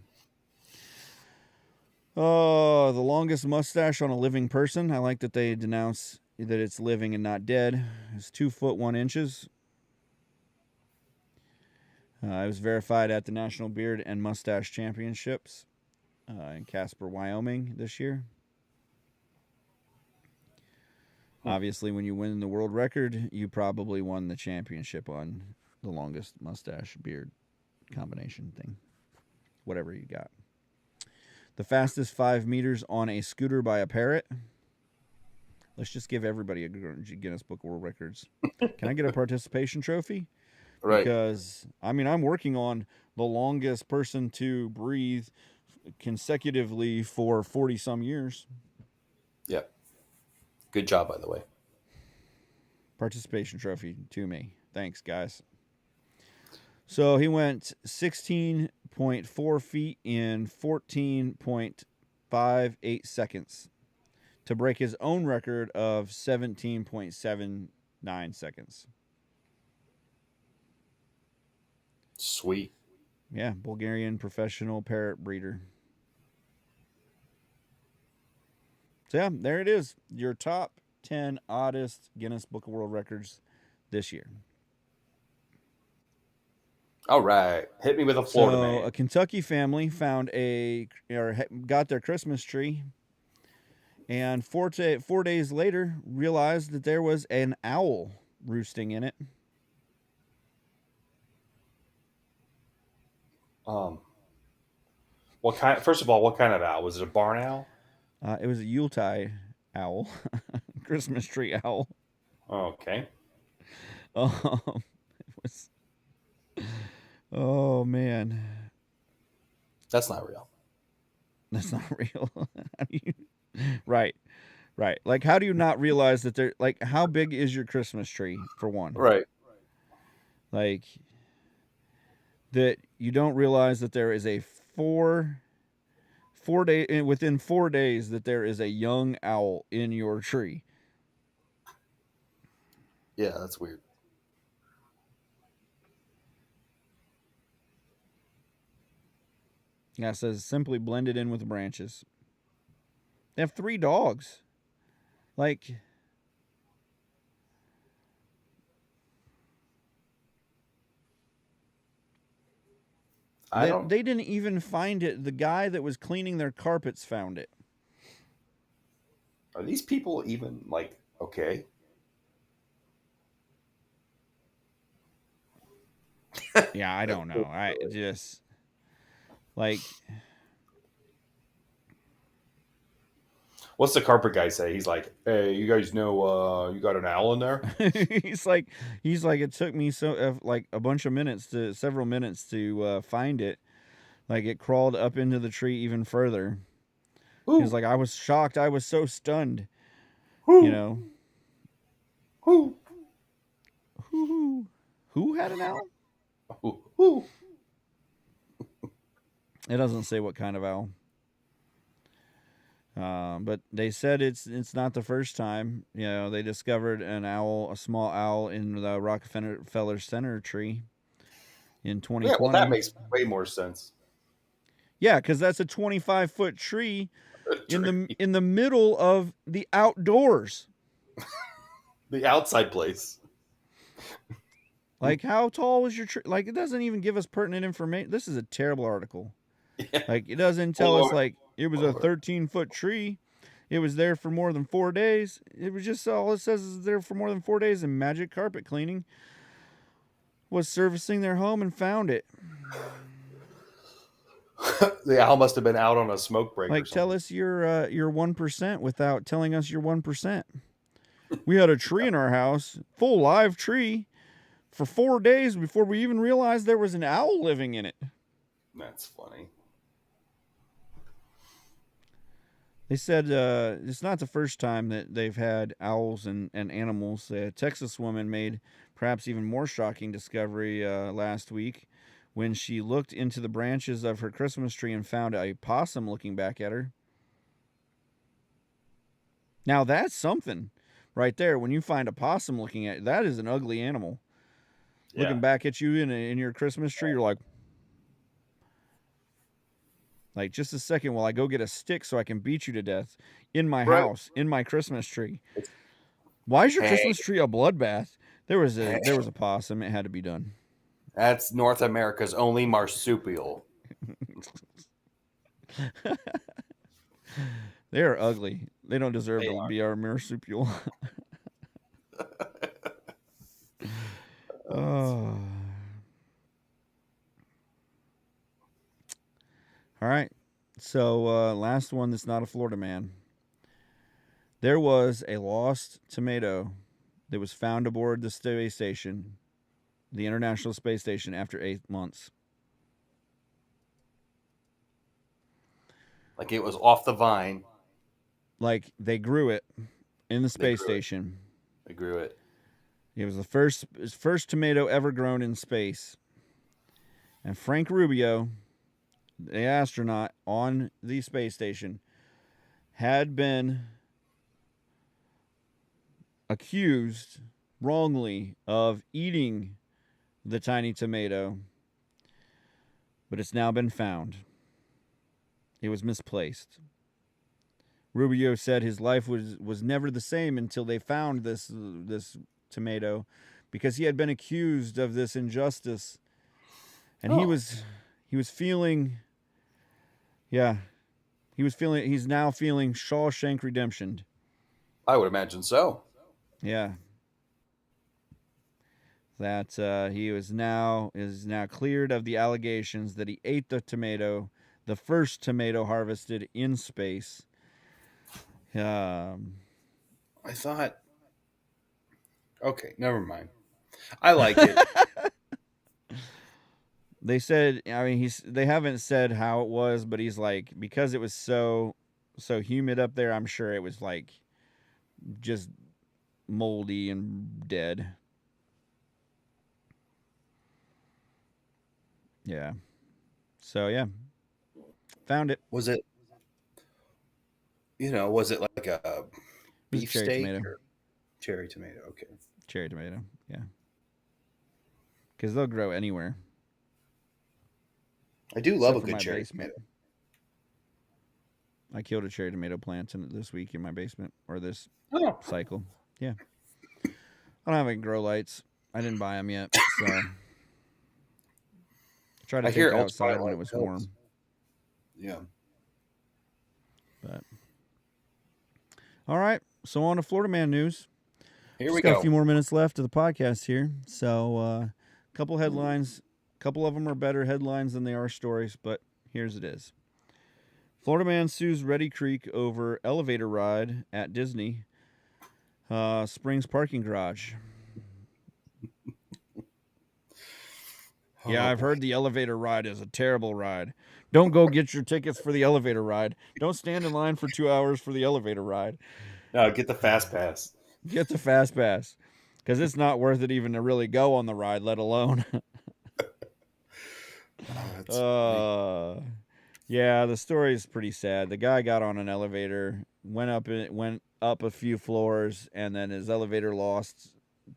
Oh, the longest mustache on a living person. I like that they denounce that it's living and not dead. It's 2 foot 1 inches. It was verified at the National Beard and Mustache Championships in Casper, Wyoming this year. Obviously, when you win the world record, you probably won the championship on the longest mustache beard combination thing. Whatever you got. The fastest 5 meters on a scooter by a parrot. Let's just give everybody a Guinness Book of World Records. Can I get a participation trophy? Right. Because, I mean, I'm working on the longest person to breathe consecutively for 40-some years. Yep. Good job, by the way. Participation trophy to me. Thanks, guys. So he went 16.4 feet in 14.58 seconds to break his own record of 17.79 seconds. Sweet. Yeah, Bulgarian professional parrot breeder. So yeah, there it is. Your top 10 oddest Guinness Book of World Records this year. All right. Hit me with a Florida So man. a Kentucky family got their Christmas tree, and 4 days later realized that there was an owl roosting in it. What kind? First of all, what kind of owl? Was it a barn owl? It was a Yuletide owl, Christmas tree owl. Okay. It was. Oh man, That's not real. that's not real. Right. Like, how do you not realize that they're like? How big is your Christmas tree for one? Right. Like that you don't realize that there is a 4 day within 4 days that there is a young owl in your tree. Yeah, that's weird. Yeah, it says simply blended in with the branches. They have 3 dogs. Like, they didn't even find it. The guy that was cleaning their carpets found it. Are these people even like okay? Yeah, I don't know. I just like. What's the carpet guy say? He's like, "Hey, you guys know you got an owl in there?" he's like it took me like a bunch of several minutes to find it. Like it crawled up into the tree even further. He's like, I was shocked. I was so stunned. Ooh. You know. Who? Who had an owl? Ooh. It doesn't say what kind of owl. But they said it's not the first time. You know, they discovered a small owl in the Rockefeller Center tree in 2020. Yeah, well, that makes way more sense. Yeah, because that's a 25-foot tree in the middle of the outdoors. The outside place. Like, how tall was your tree? Like, it doesn't even give us pertinent information. This is a terrible article. Yeah. Like, it doesn't tell us, like, it was a 13-foot tree. It was there for more than 4 days. It was just all it says is there for more than 4 days, and Magic Carpet Cleaning was servicing their home and found it. The owl must have been out on a smoke break. Like, tell us your 1% without telling us your 1%. We had a tree in our house, full live tree, for 4 days before we even realized there was an owl living in it. That's funny. They said it's not the first time that they've had owls and animals. A Texas woman made perhaps even more shocking discovery last week when she looked into the branches of her Christmas tree and found a possum looking back at her. Now that's something right there. When you find a possum looking at you, that is an ugly animal. Yeah. Looking back at you in your Christmas tree, you're like, just a second while I go get a stick so I can beat you to death in my house, in my Christmas tree. Why is your Christmas tree a bloodbath? There was a possum. It had to be done. That's North America's only marsupial. They are ugly. They don't deserve to be our marsupial. Oh. All right. So, last one that's not a Florida man. There was a lost tomato that was found aboard the space station, the International Space Station, after 8 months. Like it was off the vine. Like they grew it in the space station. They grew it. It was the first tomato ever grown in space. And Frank Rubio, the astronaut on the space station, had been accused wrongly of eating the tiny tomato, but it's now been found. It was misplaced. Rubio said his life was never the same until they found this tomato, because he had been accused of this injustice, and he was feeling, he's now feeling Shawshank Redemption. I would imagine so. Yeah. That he is now cleared of the allegations that he ate the tomato, the first tomato harvested in space. I thought, okay, never mind. I like it. They said, I mean, they haven't said how it was, but he's like, because it was so humid up there, I'm sure it was like just moldy and dead. Yeah. So yeah, found it. Was it like a beef cherry steak tomato. or cherry tomato? Okay. Cherry tomato, yeah. Because they'll grow anywhere. I do love a good cherry basement. tomato. I killed a cherry tomato plant this week in my basement, or this cycle. Yeah. I don't have any grow lights. I didn't buy them yet, so I tried to take it outside when it was warm. Yeah. But all right, so on to Florida Man news. Here we got go. A few more minutes left of the podcast here. So a couple headlines. A couple of them are better headlines than they are stories, but here's it is. Florida man sues Reedy Creek over elevator ride at Disney Springs parking garage. Yeah, I've heard the elevator ride is a terrible ride. Don't go get your tickets for the elevator ride. Don't stand in line for 2 hours for the elevator ride. No, get the fast pass. Get the fast pass, because it's not worth it even to really go on the ride, let alone. Yeah, the story is pretty sad. The guy got on an elevator, went up a few floors, and then his elevator lost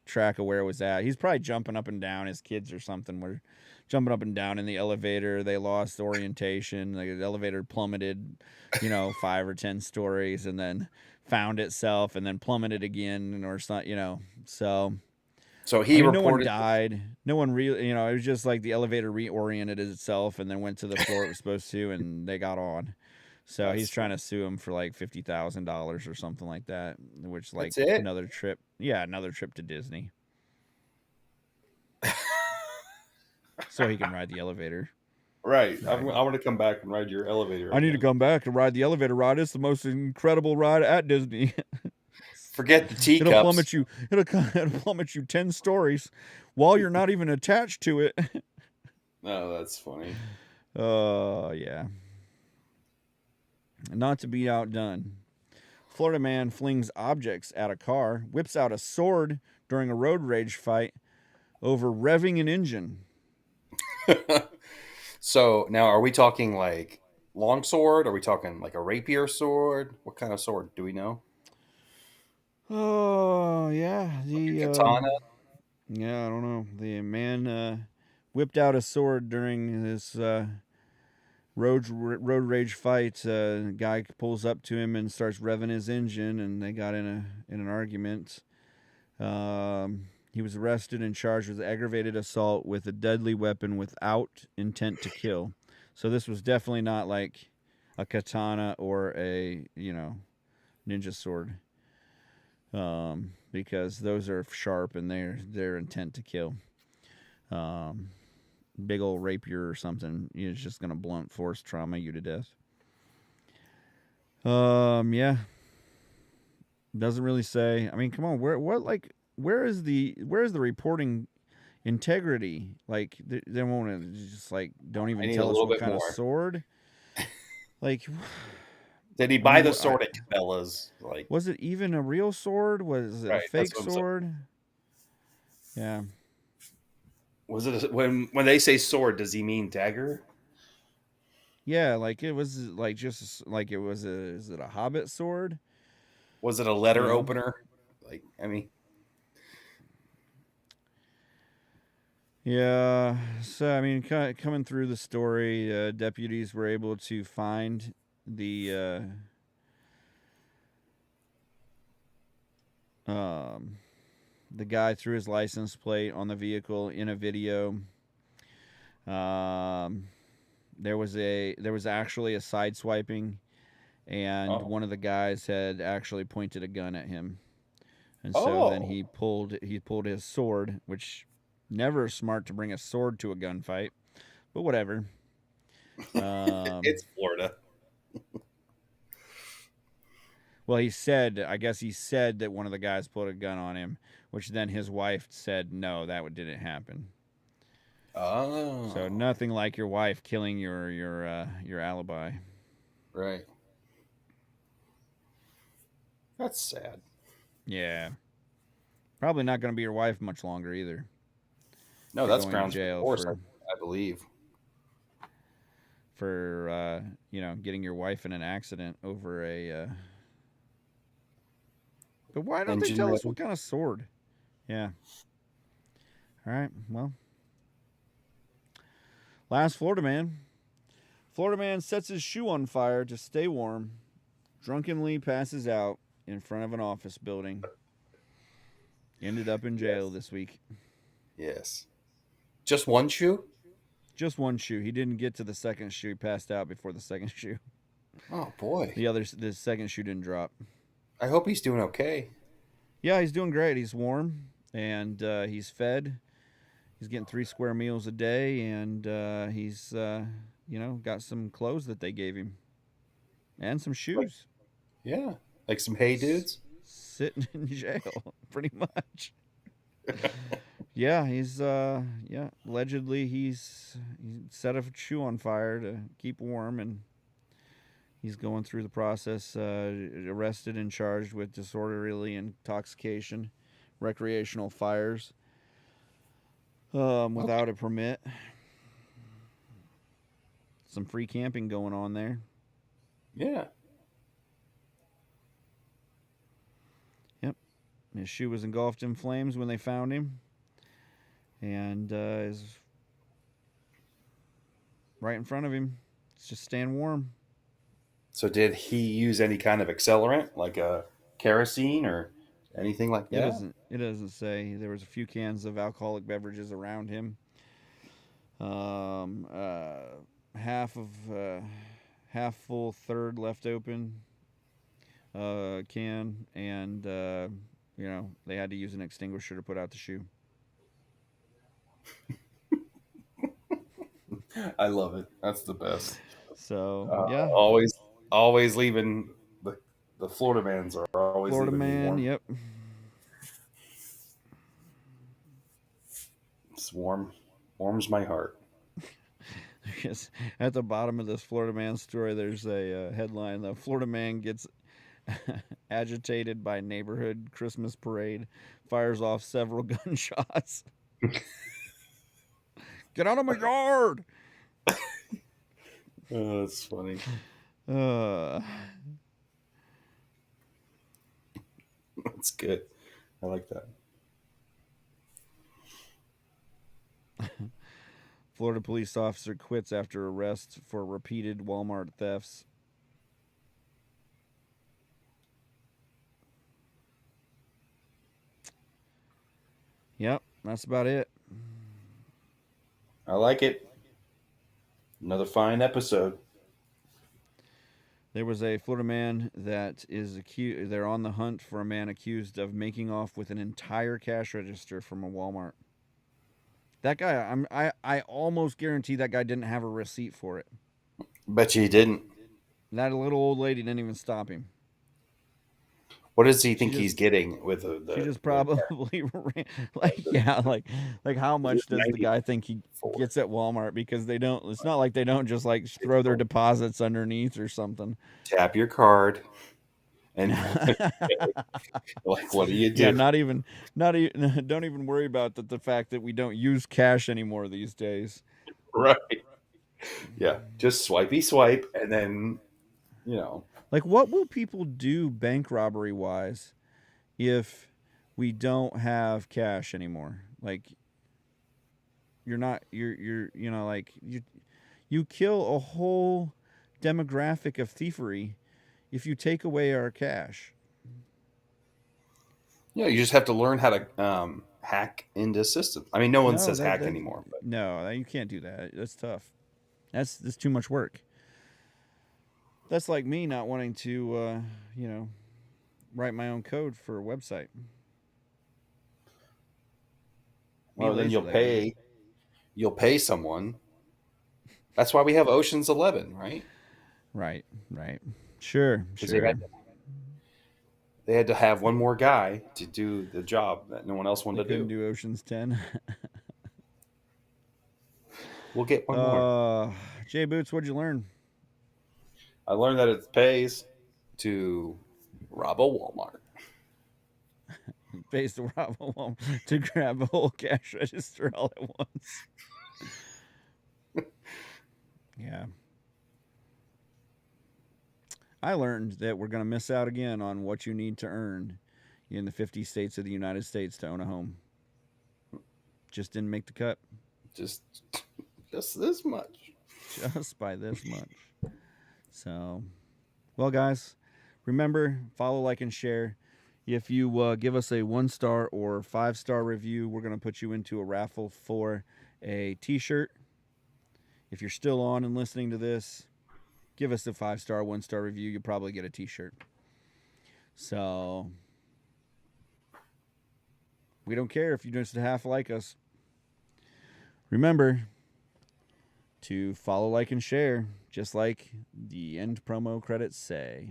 track of where it was at. He's probably jumping up and down. His kids or something were jumping up and down in the elevator. They lost orientation. The elevator plummeted, 5 or 10 stories, and then found itself, and then plummeted again, or something, so. So he reported. No one died. No one really, it was just like the elevator reoriented itself and then went to the floor it was supposed to, and they got on. So he's trying to sue him for like $50,000 or something like that, which like another trip. Yeah, another trip to Disney. So he can ride the elevator. Right. I want to come back and ride your elevator. I need to come back and ride the elevator ride. It's the most incredible ride at Disney. Forget the teacups. It'll plummet you 10 stories while you're not even attached to it. No, that's funny. Yeah. Not to be outdone, Florida man flings objects at a car, whips out a sword during a road rage fight over revving an engine. So now, are we talking like long sword? Are we talking like a rapier sword? What kind of sword do we know? Oh yeah, Like a katana? yeah, I don't know. The man whipped out a sword during this road rage fight. Guy pulls up to him and starts revving his engine, and they got in an argument. He was arrested and charged with aggravated assault with a deadly weapon without intent to kill. So this was definitely not like a katana or a ninja sword, because those are sharp and they're intent to kill. Um, Big old rapier or something is just gonna blunt force trauma you to death. Yeah, doesn't really say. I mean, come on, where is the reporting integrity? Like they won't just like don't I even need a tell us little what bit kind of more. sword. Like, Did he I buy mean, the sword at Cabela's? Like, was it even a real sword? Was it a right? That's fake what I'm saying. sword? Yeah, Was it when they say sword? Does he mean dagger? yeah. Like it was like just like it was a is it a hobbit sword? Was it a You letter know. opener? Like, I mean, Yeah. So I mean, coming through the story, deputies were able to find um, the guy threw his license plate on the vehicle in a video. Um, there was actually a side swiping, and oh, one of the guys had actually pointed a gun at him, and so then oh, he pulled his sword, which never smart to bring a sword to a gunfight, but whatever. Um, it's Florida. well, I guess he said that one of the guys pulled a gun on him, which then his wife said no, that didn't happen. So Oh, nothing like your wife killing your alibi. right. That's sad. Yeah, probably not going to be your wife much longer either. If No, you're that's going to grounds for jail divorce. for I believe. for getting your wife in an accident over a. But why don't they Engine tell us room. what kind of sword? Yeah. All right. Well, last Florida man. Florida man sets his shoe on fire to stay warm. Drunkenly passes out in front of an office building. Ended up in jail Yes. this week. Yes. Just one shoe? Just one shoe. He didn't get to the second shoe. He passed out before the second shoe. Oh boy. The second shoe didn't drop. I hope he's doing okay. Yeah, he's doing great. He's warm and he's fed. He's getting 3 square meals a day, and he's got some clothes that they gave him and some Like, shoes. yeah. Like some hey S- dudes. Sitting in jail, pretty much. Yeah, he's allegedly he set a shoe on fire to keep warm, and he's going through the process. Arrested and charged with disorderly intoxication, recreational fires, Okay. without a permit. Some free camping going on there. Yeah. Yep, his shoe was engulfed in flames when they found him, and is right in front of him. It's just staying warm. So did he use any kind of accelerant, like a kerosene or anything like It that? doesn't. It doesn't say. There was a few cans of alcoholic beverages around him. Um, uh, half of half full, third left open can, and they had to use an extinguisher to put out the shoe. I love it. That's the best. So yeah, Always, always leaving the Florida mans are always Florida leaving me man. warm. Yep. It's warm, warms my heart. Yes. At the bottom of this Florida man story, there's a headline: "The Florida man gets agitated by neighborhood Christmas parade, fires off several gunshots." Get out of my yard. Oh, that's funny. That's good. I like that. Florida police officer quits after arrest for repeated Walmart thefts. Yep, that's about it. I like it. Another fine episode. There was a Florida man that is accused. They're on the hunt for a man accused of making off with an entire cash register from a Walmart. That guy, I almost guarantee that guy didn't have a receipt for it. Bet you he didn't. That little old lady didn't even stop him. What does he think he's getting with the? She just probably ran, like how much does the guy think he gets at Walmart? Because they don't. It's not like they don't just like throw their deposits underneath or something. Tap your card, and like, what do you do? Yeah, not even. Don't even worry about the fact that we don't use cash anymore these days. Right. Yeah, just swipey swipe, and then, you know. Like, what will people do bank robbery wise if we don't have cash anymore? Like, you know, like you kill a whole demographic of thievery if you take away our cash. Yeah, you just have to learn how to hack into systems. I mean, no one says hack anymore. But. No, you can't do that. That's tough. That's too much work. That's like me not wanting to, write my own code for a website. Well, then you'll pay someone. That's why we have Ocean's 11, right? Right. Sure. They had to have one more guy to do the job that no one else wanted to do. Couldn't do Ocean's 10. We'll get one more. Jboots, what'd you learn? I learned that it pays to rob a Walmart. It pays to rob a Walmart to grab a whole cash register all at once. Yeah. I learned that we're going to miss out again on what you need to earn in the 50 states of the United States to own a home. Just didn't make the cut. Just this much. Just by this much. So, well, guys, remember, follow, like, and share. If you give us a 1-star or 5-star review, we're going to put you into a raffle for a t-shirt. If you're still on and listening to this, give us a 5-star, 1-star review. You'll probably get a t-shirt. So, we don't care if you just half like us. Remember to follow, like, and share, just like the end promo credits say.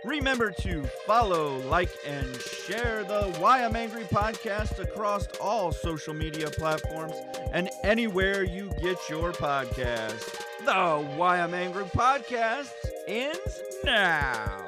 Remember to follow, like, and share the Why I'm Angry podcast across all social media platforms and anywhere you get your podcast. The Why I'm Angry podcast ends now.